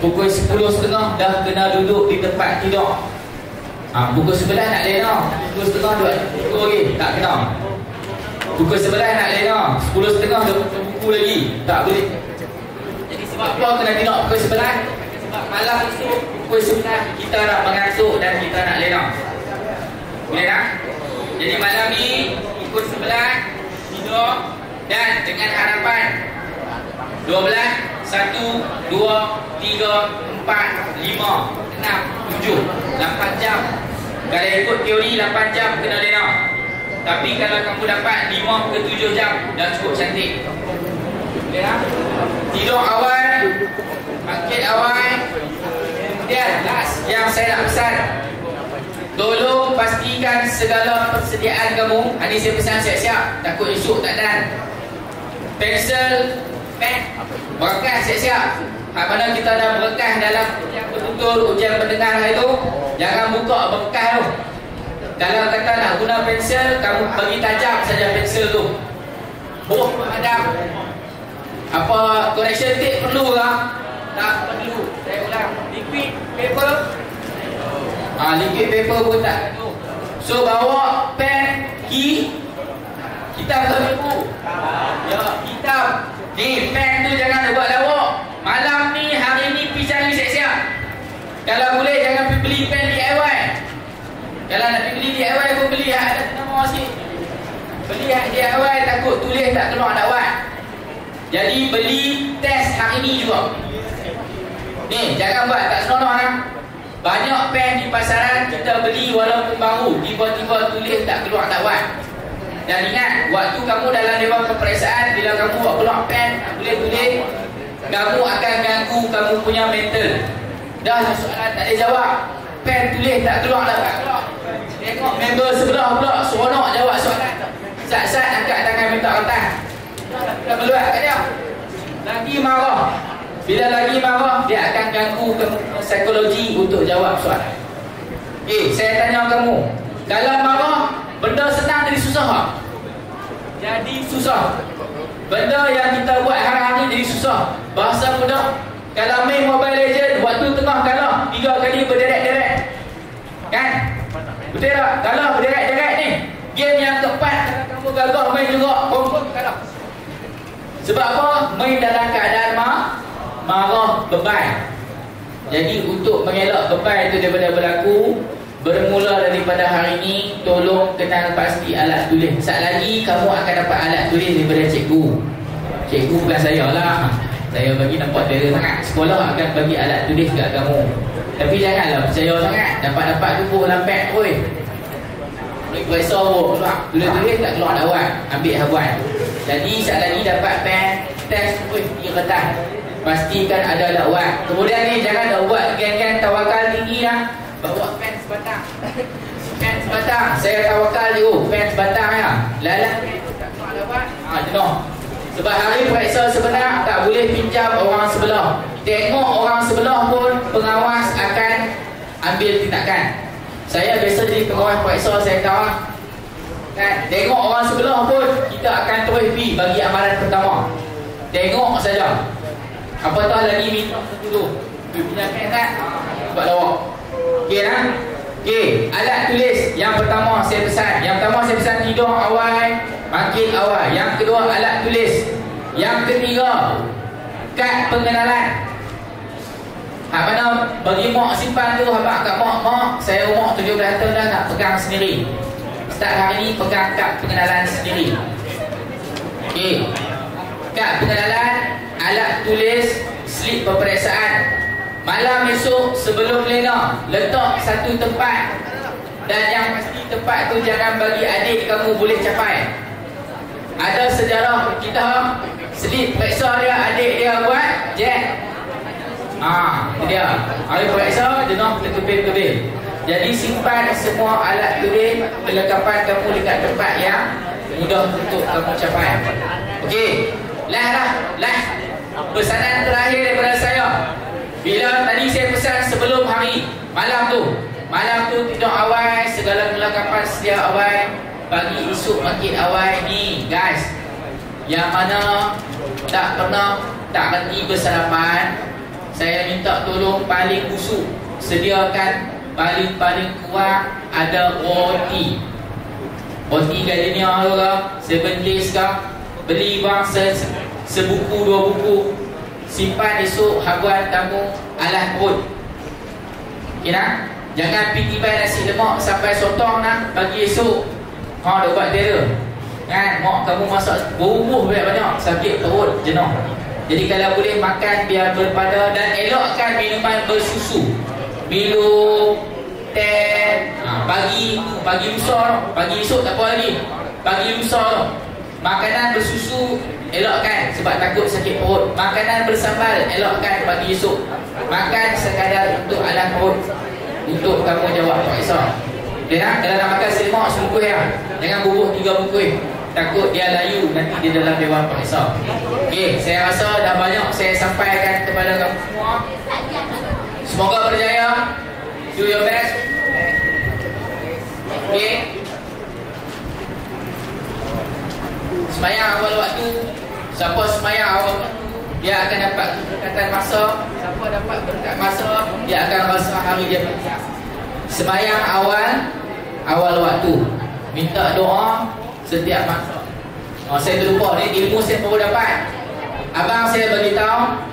pukul 11, pukul 10.30 dah kena duduk di tempat tidur. Pukul 11 nak lena, pukul 10.30 duduk lagi, tak kena. Pukul 11 nak lena, 10.30 dah buku lagi, tak boleh. Jadi sebab apa kena tidur pukul 11? Sebab malam itu pukul 9 kita nak mengantuk dan kita nak lena. Boleh tak? Jadi malam ni pukul 11 tidur, dan dengan harapan 12, 1, 2, 3, 4, 5, 6, 7, 8 jam. Kalau ikut teori 8 jam kena lena. Tapi kalau kamu dapat 5 ke 7 jam, dah cukup cantik. Boleh tak? Tidur awal, bangkit awal. Kemudian last yang saya nak pesan, tolong pastikan segala persediaan kamu. Ini saya pesan siap-siap, takut esok tak dan. Pensel, pen, berkas siap-siap. Mana kita dah berkas dalam betul ujian pendengar itu, jangan buka berkas tu. Kalau kata nak guna pensel, kamu bagi tajam saja pensel tu. Madam, apa correction tape perlu ke? Tak perlu. Saya ulang, liquid paper. Liquid paper pun tak perlu. So bawa pen, hitam ke biru? Ya, hitam. Ni pen tu jangan buat lawak. Malam ni, hari ni pergi cari siap-siap. Kalau boleh jangan pergi beli pen DIY. Kalau nak pergi beli DIY pun beli ada nama sikit. Beli DIY takut tulis tak keluar dakwat. Jadi beli test hari ni juga. Ni jangan buat tak senonoh lah. Banyak pen di pasaran kita beli walaupun baru, tiba-tiba tulis tak keluar dakwat. Dan ingat, waktu kamu dalam dewan peperiksaan, bila kamu buat keluar pen, boleh tulis, kamu akan ganggu kamu punya mental. Dah soalan tak ada jawab, pen tulis tak keluar lah, tak keluar. Tengok member sebelah pula seronok jawab soalan. Sat-sat angkat tangan minta kertas. Tak keluar kat dia. Lagi marah. Bila lagi marah, dia akan ganggu psikologi untuk jawab soalan. Okey, saya tanya kamu, kalau marah, benda senang jadi susah tak? Jadi susah. Benda yang kita buat hari-hari jadi susah. Bahasa mudah, kalau main Mobile Legend, waktu tengah kalah 3 kali berderet-deret, kan? Betul tak? Kalah berderet-deret ni, game yang keempat kamu gagal main juga, confirm kalah. Sebab apa? Main dalam keadaan marah, bebal. Jadi untuk mengelak bebal itu daripada berlaku, bermula daripada hari ini, tolong kenal pasti alat tulis. Sat lagi kamu akan dapat alat tulis daripada cikgu. Cikgu bukan saya lah, saya bagi nampak terror sangat. Sekolah akan bagi alat tulis kat kamu. Tapi janganlah percaya sangat, dapat-dapat tubuh lambat. Oi, periksa keluar, tulis-tulis tak keluar dakwat, ambil habuan. Jadi sat lagi dapat pen, test, dia kertas, pastikan ada dakwat. Kemudian ni jangan dah buat geng-geng tawakal tinggi lah, bawa pen sebatang. Pen sebatang, saya tawakal je, pen sebatang ya. Lalat tak keluar dakwat, jenuh. Sebab hari periksa sebenar tak boleh pinjam orang sebelah. Tengok orang sebelah pun pengawas akan ambil tindakan. Saya biasa jadi pengawas periksa, saya tahu kan, tengok orang sebelah pun kita akan terus pergi bagi amaran pertama. Tengok saja. Apatah lagi minta dulu. Pinjam pen tak? Buat lawak. Okey lah. Okey, alat tulis yang pertama saya pesan. Yang pertama saya pesan tidur awal, makin awal. Yang kedua alat tulis. Yang ketiga kad pengenalan. Hak mana bagi mak simpan tu, habaq kat mak, saya umur 17 tahun dah nak pegang sendiri. Start hari ni pegang kad pengenalan sendiri. Okey. Kad pengenalan, alat tulis, slip peperiksaan. Malam esok sebelum lena, letak satu tempat. Dan yang pasti tempat tu jangan bagi adik kamu boleh capai. Ada sejarah kita, slip periksa dia, adik dia buat jet. Itu dia. Hari periksa, jenuh terkebir-kebir. Jadi simpan semua alat tulis, perlengkapan kamu dekat tempat yang mudah untuk kamu capai. Okey. Lah. Pesanan terakhir daripada saya. Bila tadi saya pesan sebelum hari, malam tu tidur awal, segala perlengkapan sedia awal, pagi esok makin awal. Ni guys, yang mana tak pernah tak reti bersarapan, saya minta tolong paling busuk sediakan paling kurang ada roti gardenia ke, 7 days ke, beli bang sebuku 2 buku, simpan esok habuan kamu alas perut. Okay nak? Jangan pergi tibai nasi lemak sampai sotong nak pagi esok. Dah buat terror kan, mak kamu masak bubuh banyak, sakit perut, jenuh. Jadi kalau boleh makan biar berpada, dan elakkan minuman bersusu. Minum teh pagi lusa, pagi esok tak apa lagi, pagi lusa makanan bersusu elakkan sebab takut sakit perut. Makanan bersambal elakkan pagi esok. Makan sekadar untuk alam perut, untuk kamu jawab periksa. Dia kalau nak makan selimut sebungkus ya, jangan bubuh 3 bungkus, takut dia layu nanti di dalam dewan periksa. Okey, saya rasa dah banyak saya sampaikan kepada kamu semua. Semoga berjaya. Do your best. Okey. Semayang awal waktu. Siapa semayang awal waktu, dia akan dapat berkatan masa. Siapa dapat berkat masa, dia akan rasa hari dia berkat. Semayang awal waktu. Minta doa setiap masa. Saya terlupa ni ilmu saya baru dapat. Abang saya beritahu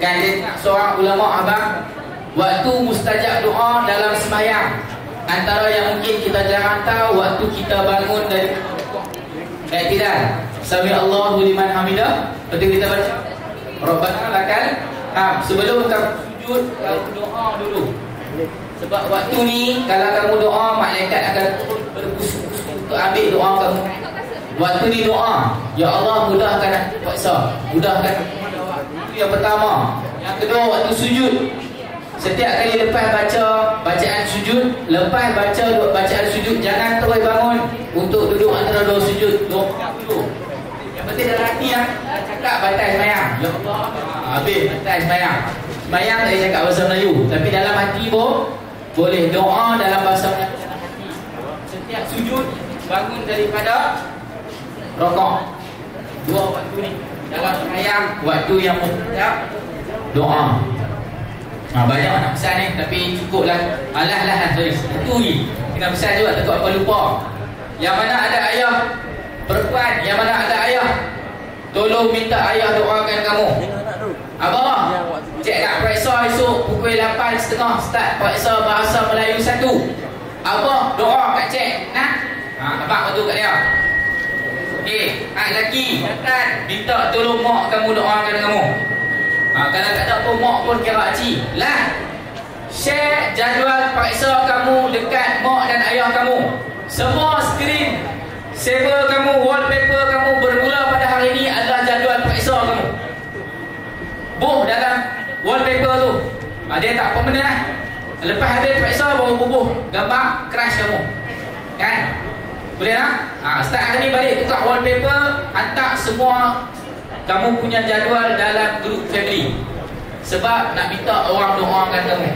kan, dia seorang ulama abang, waktu mustajab doa dalam semayang antara yang mungkin kita jarang tahu, waktu kita bangun dari i'tidal, sami Allahu liman hamidah, betul kita baca Rabbana lakal hamd. Sebelum kamu sujud, kamu doa dulu. Sebab waktu ni kalau kamu doa, malaikat akan berbusuk-busuk untuk ambil doa kamu. Waktu ni doa, ya Allah mudahkan paksa, mudahkan. Itu yang pertama. Yang kedua, waktu sujud, setiap kali lepas baca bacaan sujud, lepas baca bacaan sujud, jangan terus bangun untuk duduk antara dua sujud. Yang penting dalam hati ya, cakap batal sembahyang. Ya Allah, habis batal sembahyang. Sembahyang tak boleh cakap bahasa Melayu, tapi dalam hati pun boleh doa dalam bahasa Melayu. Setiap sujud bangun daripada rokok. Dua waktu ni dalam sembahyang, waktu yang mustajab doa. Banyak nak pesan ni, tapi cukuplah. Alah sorry, satu lagi kena pesan juga, takut apa lupa. Yang mana ada ayah perempuan, yang mana ada ayah, tolong minta ayah doakan kamu. Abang, cik nak periksa esok pukul 8.30 start periksa bahasa Melayu 1. Abang doa kat cik, nak? Abang bantu kat dia. Okey, lelaki datang minta tolong mak kamu doakan kamu. Kalau tak ada pun mak pun kira cik lah. Share jadual periksa kamu dekat mak dan ayah kamu. Semua skrin saver kamu, wallpaper kamu bermula pada hari ini adalah jadual periksa kamu. Buh dalam wallpaper tu. Dia tak permanent lah. Lepas habis periksa baru bubuh gambar crush kamu. Kan? Boleh tak? Start hari ni balik tukar wallpaper, hantar semua kamu punya jadual dalam grup family. Sebab nak minta orang doakan kamu.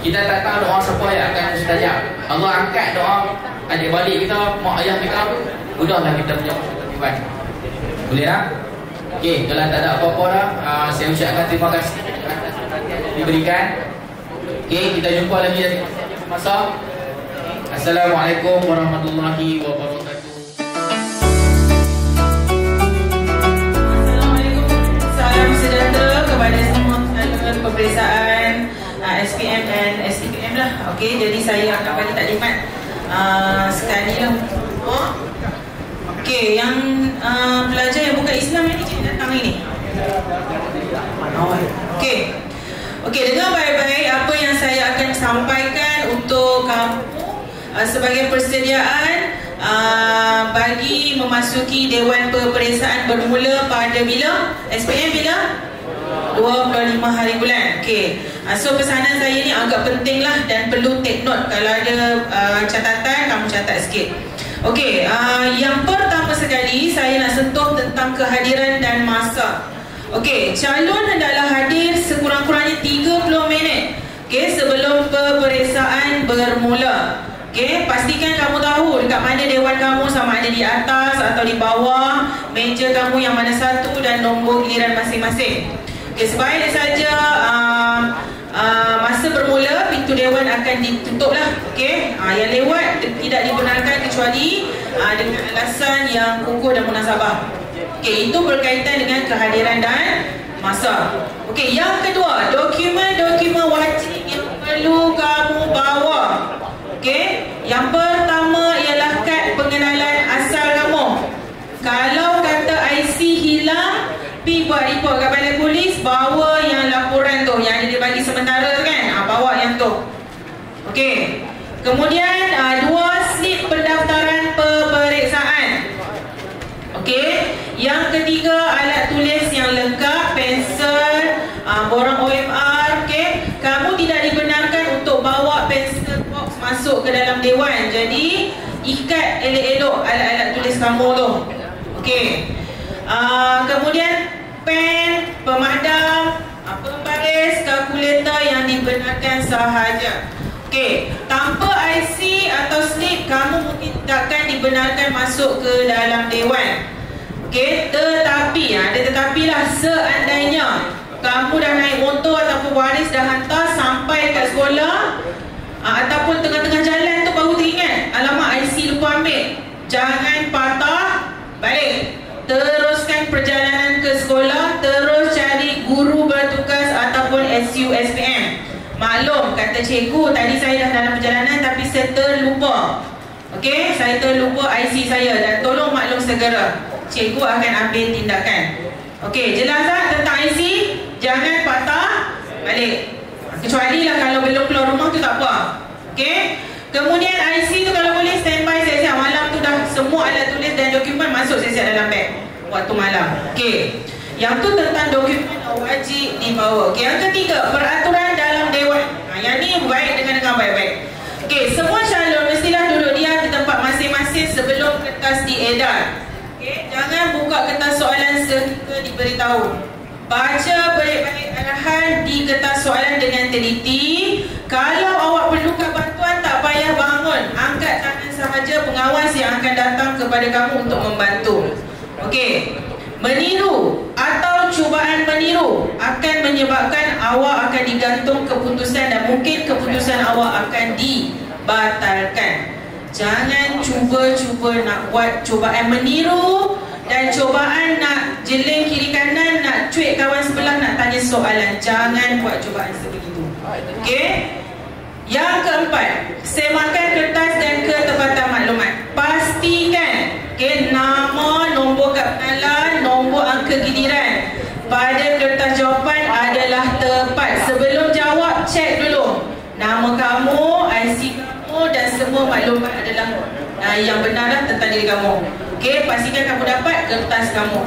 Kita tak tahu doa siapa yang akan mustajab. Allah angkat doa adik-adik kita, mak ayah kita, udahlah kita punya kewajiban. Boleh tak? Okey, kalau tak ada apa-apa dah, saya ucapkan terima kasih atas perhatian yang diberikan. Okey, kita jumpa lagi dari masa. Assalamualaikum warahmatullahi wabarakatuh. Salam sejahtera kepada semua saluran peperiksaan SPM dan STPM lah. Okey, jadi saya akan bagi taklimat sekali lah. Okey, yang pelajar yang bukan Islam ni cik datang ini. Okey, dengar baik-baik apa yang saya akan sampaikan untuk kamu sebagai persediaan bagi memasuki Dewan Peperiksaan bermula pada bila? SPM bila? 25 hari bulan. Okey. So pesanan saya ni agak penting lah dan perlu take note. Kalau ada catatan, kamu catat sikit. Okey, yang pertama sekali saya nak sentuh tentang kehadiran dan masa. Okey, calon hendaklah hadir sekurang-kurangnya 30 minit sebelum peperiksaan bermula. Okey, pastikan kamu tahu dekat mana dewan kamu, sama ada di atas atau di bawah, meja kamu yang mana satu dan nombor giliran masing-masing. Okey, sebaiknya saja masa bermula pintu dewan akan ditutup lah. Okey, yang lewat tidak dibenarkan kecuali dengan alasan yang kukuh dan munasabah. Okey, itu berkaitan dengan kehadiran dan masa. Okey, yang kedua, dokumen-dokumen wajib yang perlu kamu bawa. Okey, yang pertama ialah kad pengenalan asal kamu. Kalau kata IC hilang, pergi buat report kat balai polis, bawa yang laporan tu yang ada dibagi sementara tu kan, bawa yang tu. Okey. Kemudian 2 slip pendaftaran peperiksaan. Okey. Yang ketiga, alat tulis yang lengkap, pensel, borang OMR. Okey. Kamu tidak dibenarkan untuk bawa pensel box masuk ke dalam dewan. Jadi ikat elok-elok alat-alat tulis kamu tu. Okey. Kemudian pen, pemadam, pembaris, kalkulator yang dibenarkan sahaja. Okey, tanpa IC atau slip kamu mungkin takkan dibenarkan masuk ke dalam dewan. Okey, tetapi ada tetapilah, seandainya kamu dah naik motor ataupun waris dah hantar sampai kat sekolah ataupun tengah-tengah jalan tu baru teringat, alamak IC lupa ambil, jangan patah balik. Teruskan perjalanan ke sekolah, terus cari guru bertugas ataupun SU SPM. Maklum, kata cikgu, tadi saya dah dalam perjalanan tapi saya terlupa. Okey, saya terlupa IC saya dan tolong maklum segera. Cikgu akan ambil tindakan. Okey, jelas tak tentang IC? Jangan patah balik. Kecuali lah kalau belum keluar rumah tu tak apa. Okey. Kemudian IC tu kalau boleh standby siap-siap. Malam tu dah semua alat tulis dan dokumen masuk siap-siap dalam beg waktu malam. Okey. Yang tu tentang dokumen wajib dibawa. Okey, yang ketiga, peraturan dalam dewan. Yang ni baik dengan baik-baik. Okey, semua calon mestilah duduk diam di tempat masing-masing sebelum kertas diedar. Okey, jangan buka kertas soalan seketika diberitahu. Baca baik-baik arahan di kertas soalan dengan teliti. Kalau awak perlukan bantuan, tak payah bangun. Angkat tangan sahaja, pengawas yang akan datang kepada kamu untuk membantu. Okey. Meniru atau cubaan meniru akan menyebabkan awak akan digantung keputusan dan mungkin keputusan awak akan dibatalkan. Jangan cuba-cuba nak buat cubaan meniru dan cubaan nak jeling kiri kanan, nak cuik kawan sebelah, nak tanya soalan. Jangan buat cubaan sebegitu. Okey? Yang keempat, semakan kertas dan ketepatan maklumat. Pastikan nama, nombor kad pengenalan, nombor angka giliran pada kertas jawapan adalah tepat. Sebelum jawab, cek dulu nama kamu, IC kamu dan semua maklumat adalah yang benar tentang diri kamu. Okey, pastikan kamu dapat kertas kamu.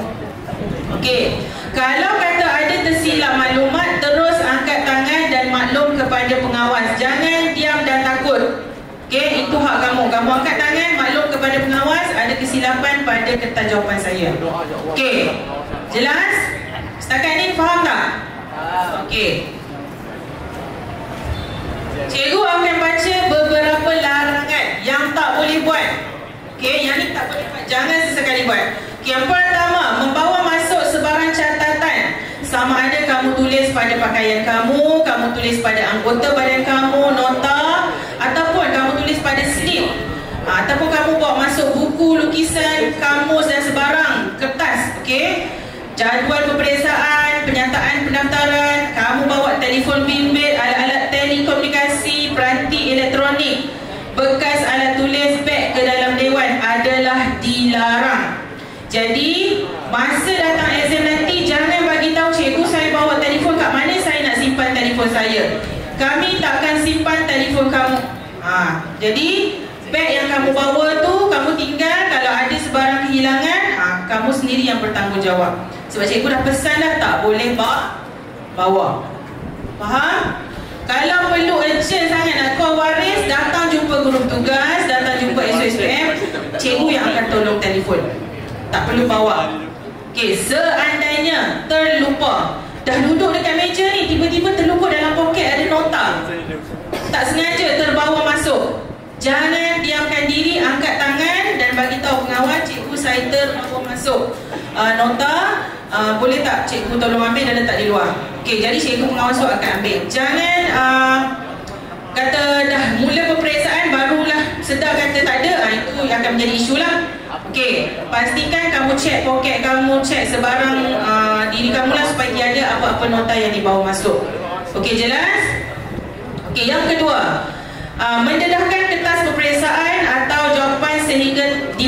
Okey, kalau kata ada tersilap maklumat, terus angkat tangan dan maklum kepada pengawas. Jangan diam dan takut. Okey, itu hak kamu. Kamu angkat tangan, maklum kepada pengawas ada kesilapan pada kertas jawapan saya. Okey, jelas? Setakat ni faham tak? Okey. Cikgu akan baca beberapa larangan yang tak boleh buat. Okey, yang ni tak boleh buat. Jangan sesekali buat. Okey, yang pertama, membawa masuk sebarang catatan. Sama ada kamu tulis pada pakaian kamu, kamu tulis pada anggota badan kamu, nota, ataupun kamu tulis pada slip, ataupun kamu bawa masuk buku, lukisan, kamus dan sebarang kertas. Okey, jadual peperiksaan, penyataan pendaftaran, kamu bawa telefon bimbit, alat-alat telekomunikasi, peranti elektronik, bekas alat tulis, beg ke dalam dewan adalah dilarang. Jadi masa datang exam nanti, jangan bagi tahu cikgu saya bawa telefon kat mana, saya nak simpan telefon saya. Kami takkan simpan telefon kamu. Jadi beg yang kamu bawa tu kamu tinggal, kalau ada sebarang kehilangan, kamu sendiri yang bertanggungjawab. Sebab cikgu dah pesan dah, tak boleh bawa. Faham? Kalau perlu urgent sangat nak call waris, datang jumpa guru tugas, datang jumpa SOSPM, cikgu yang akan tolong telefon. Tak perlu bawa. Okey, seandainya terlupa, dah duduk dekat meja ni, tiba-tiba terlupa dalam poket ada nota, tak sengaja terbawa masuk, jangan diamkan diri, angkat tangan dan bagi tahu pengawas, cikgu saya terbawa masuk nota, boleh tak cikgu tolong ambil dan letak di luar. Okey, jadi cikgu pengawas tu akan ambil. Jangan kata dah mula peperiksaan barulah sedar kata tak ada, itu akan menjadi isu lah. Okey, pastikan kamu cek poket kamu, cek sebarang diri kamu lah supaya tiada apa-apa nota yang dibawa masuk. Okey, jelas? Okey, yang kedua, mendedahkan kertas peperiksaan atau jawapan sehingga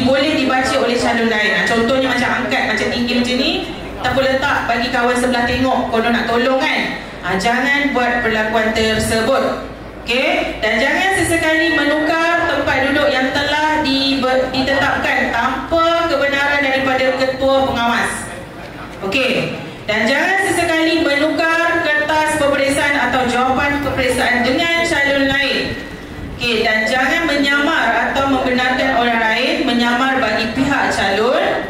boleh dibaca oleh calon lain. Contohnya macam angkat macam tinggi macam ni, tak boleh letak bagi kawan sebelah tengok kalau nak tolong kan. Jangan buat perlakuan tersebut. Okey, dan jangan sesekali menukar tempat duduk yang telah ditetapkan tanpa kebenaran daripada ketua pengawas. Okey, dan jangan sesekali menukar kertas peperiksaan atau jawapan peperiksaan dengan calon lain. Okey, dan jangan menyamar atau membenarkan orang lain menyamar bagi pihak calon.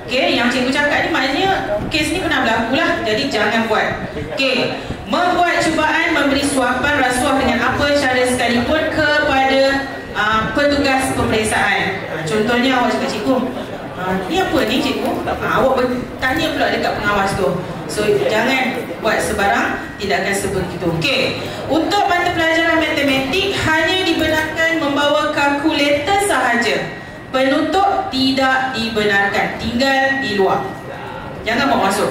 Okey, yang cikgu cakap ni maknanya kes ni pernah berlaku lah, jadi jangan buat. Okey, membuat cubaan memberi suapan rasuah dengan apa cara sekalipun kepada petugas peperiksaan. Contohnya awak cakap, cikgu, ni apa ni cikgu? Awak bertanya pula dekat pengawas tu. So jangan buat sebarang tindakan sebegitu. Okey, untuk mata pelajaran matematik hanya dibenarkan membawa kalkulator sahaja. Penutup tidak dibenarkan, tinggal di luar, jangan bawa masuk.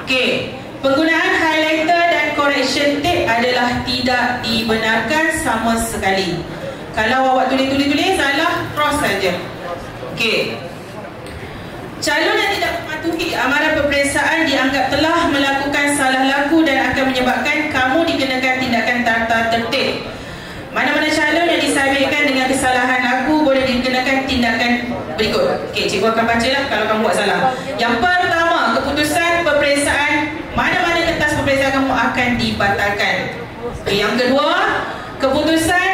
Okey, penggunaan highlighter dan correction tape adalah tidak dibenarkan sama sekali. Kalau awak tulis salah, cross saja. Okey, calon yang tidak mematuhi amaran peperiksaan dianggap telah melakukan salah laku dan akan menyebabkan kamu dikenakan tindakan tata tertib. Mana-mana calon yang disabitkan dengan kesalahan laku boleh dikenakan tindakan berikut. Okey, cikgu akan bacalah kalau kamu buat salah. Yang pertama, keputusan peperiksaan, mana-mana kertas peperiksaan kamu akan dibatalkan. Okey, yang kedua, keputusan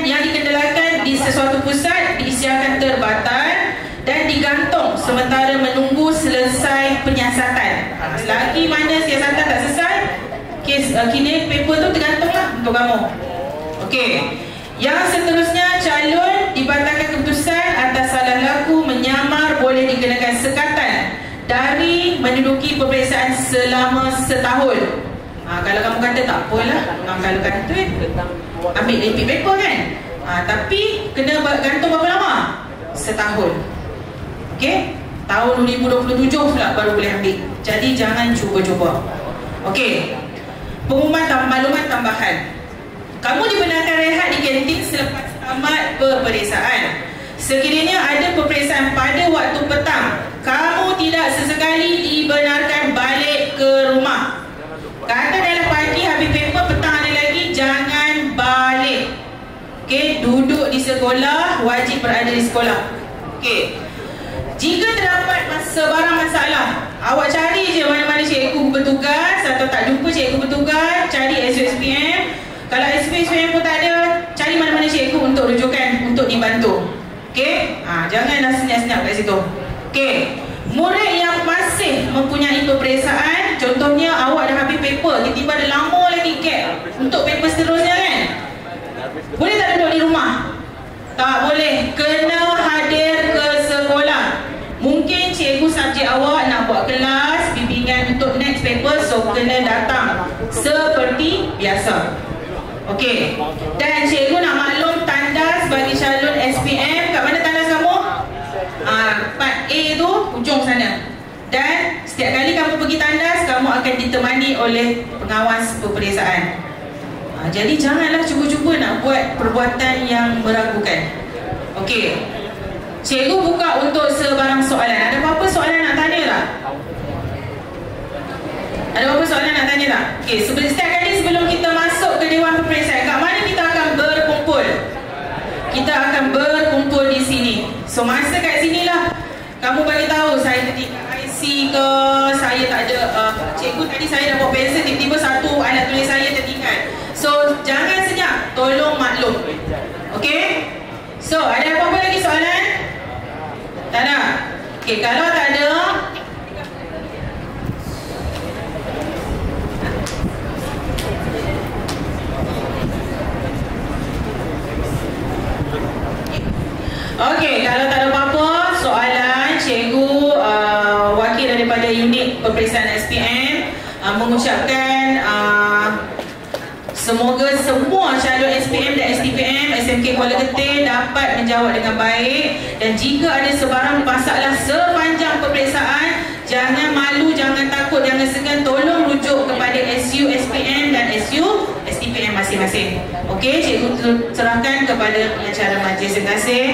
yang dikendalikan di sesuatu pusat diisiakan terbatal dan digantung sementara menunggu selesai penyiasatan. Selagi mana siasatan tak selesai, kini paper tu tergantunglah untuk kamu. Okey. Yang seterusnya, calon dibatalkan keputusan atas salah laku menyamar boleh dikenakan sekatan dari menduduki peperiksaan selama setahun. Kalau kamu kata tak apalah, kalau kata tu ambil repeat paper kan. Tapi kena gantung berapa lama? Setahun. Okey? Tahun 2027 pula baru boleh ambil. Jadi jangan cuba-cuba. Okey. Pengumuman maklumat tambahan. Kamu dibenarkan rehat di kantin selepas tamat peperiksaan. Sekiranya ada peperiksaan pada waktu petang, kamu tidak sesekali dibenarkan balik ke rumah. Kata dalam pagi habis paper, petang ada lagi, jangan balik. Okey, duduk di sekolah, wajib berada di sekolah. Okey. Jika terdapat sebarang masalah, awak cari je mana-mana cikgu bertugas atau tak jumpa cikgu bertugas, cari SUSPM. Kalau SUSPM pun tak ada, cari mana-mana cikgu untuk rujukan, untuk dibantu. Okey? Janganlah senyap-senyap kat situ. Okey. Murid yang masih mempunyai peperiksaan, contohnya awak dah habis paper, tiba-tiba ada lama lagi gap untuk paper seterusnya kan? Boleh tak duduk di rumah? Tak boleh. Kena hadir ke sekolah. Mungkin cikgu subjek awak nak buat kelas bimbingan untuk next paper, so kena datang seperti biasa. Okey. Dan cikgu nak maklum tandas bagi calon SPM. Kat mana tandas kamu? Part A tu, ujung sana. Dan setiap kali kamu pergi tandas, kamu akan ditemani oleh pengawas peperiksaan. Jadi janganlah cuba-cuba nak buat perbuatan yang meragukan. Okey. Cikgu buka untuk sebarang soalan. Ada apa-apa soalan nak tanya tak? Ada apa-apa soalan nak tanya tak? Okey, setiap kali sebelum kita masuk ke Dewan Peperiksaan, kat mana kita akan berkumpul? Kita akan berkumpul di sini. So masa kat sinilah kamu bagi tahu saya tertinggal IC ke, saya tak ada cikgu tadi saya dah buat pensel, tiba-tiba satu alat tulis saya tertinggal. So jangan senyap, tolong maklum. Okey? So ada apa-apa lagi soalan? Tak ada? Okey, kalau tak ada, okey, kalau tak ada apa-apa soalan, cikgu wakil daripada unit peperiksaan SPM mengucapkan semoga semua calon SPM dan STPM SMK Kuala Ketin dapat menjawab dengan baik. Dan jika ada sebarang masalah sepanjang peperiksaan, jangan malu, jangan takut, jangan segan, tolong rujuk kepada SU SPM dan SU STPM masing-masing. Okey, cikgu serahkan kepada pengacara majlis. Terima kasih.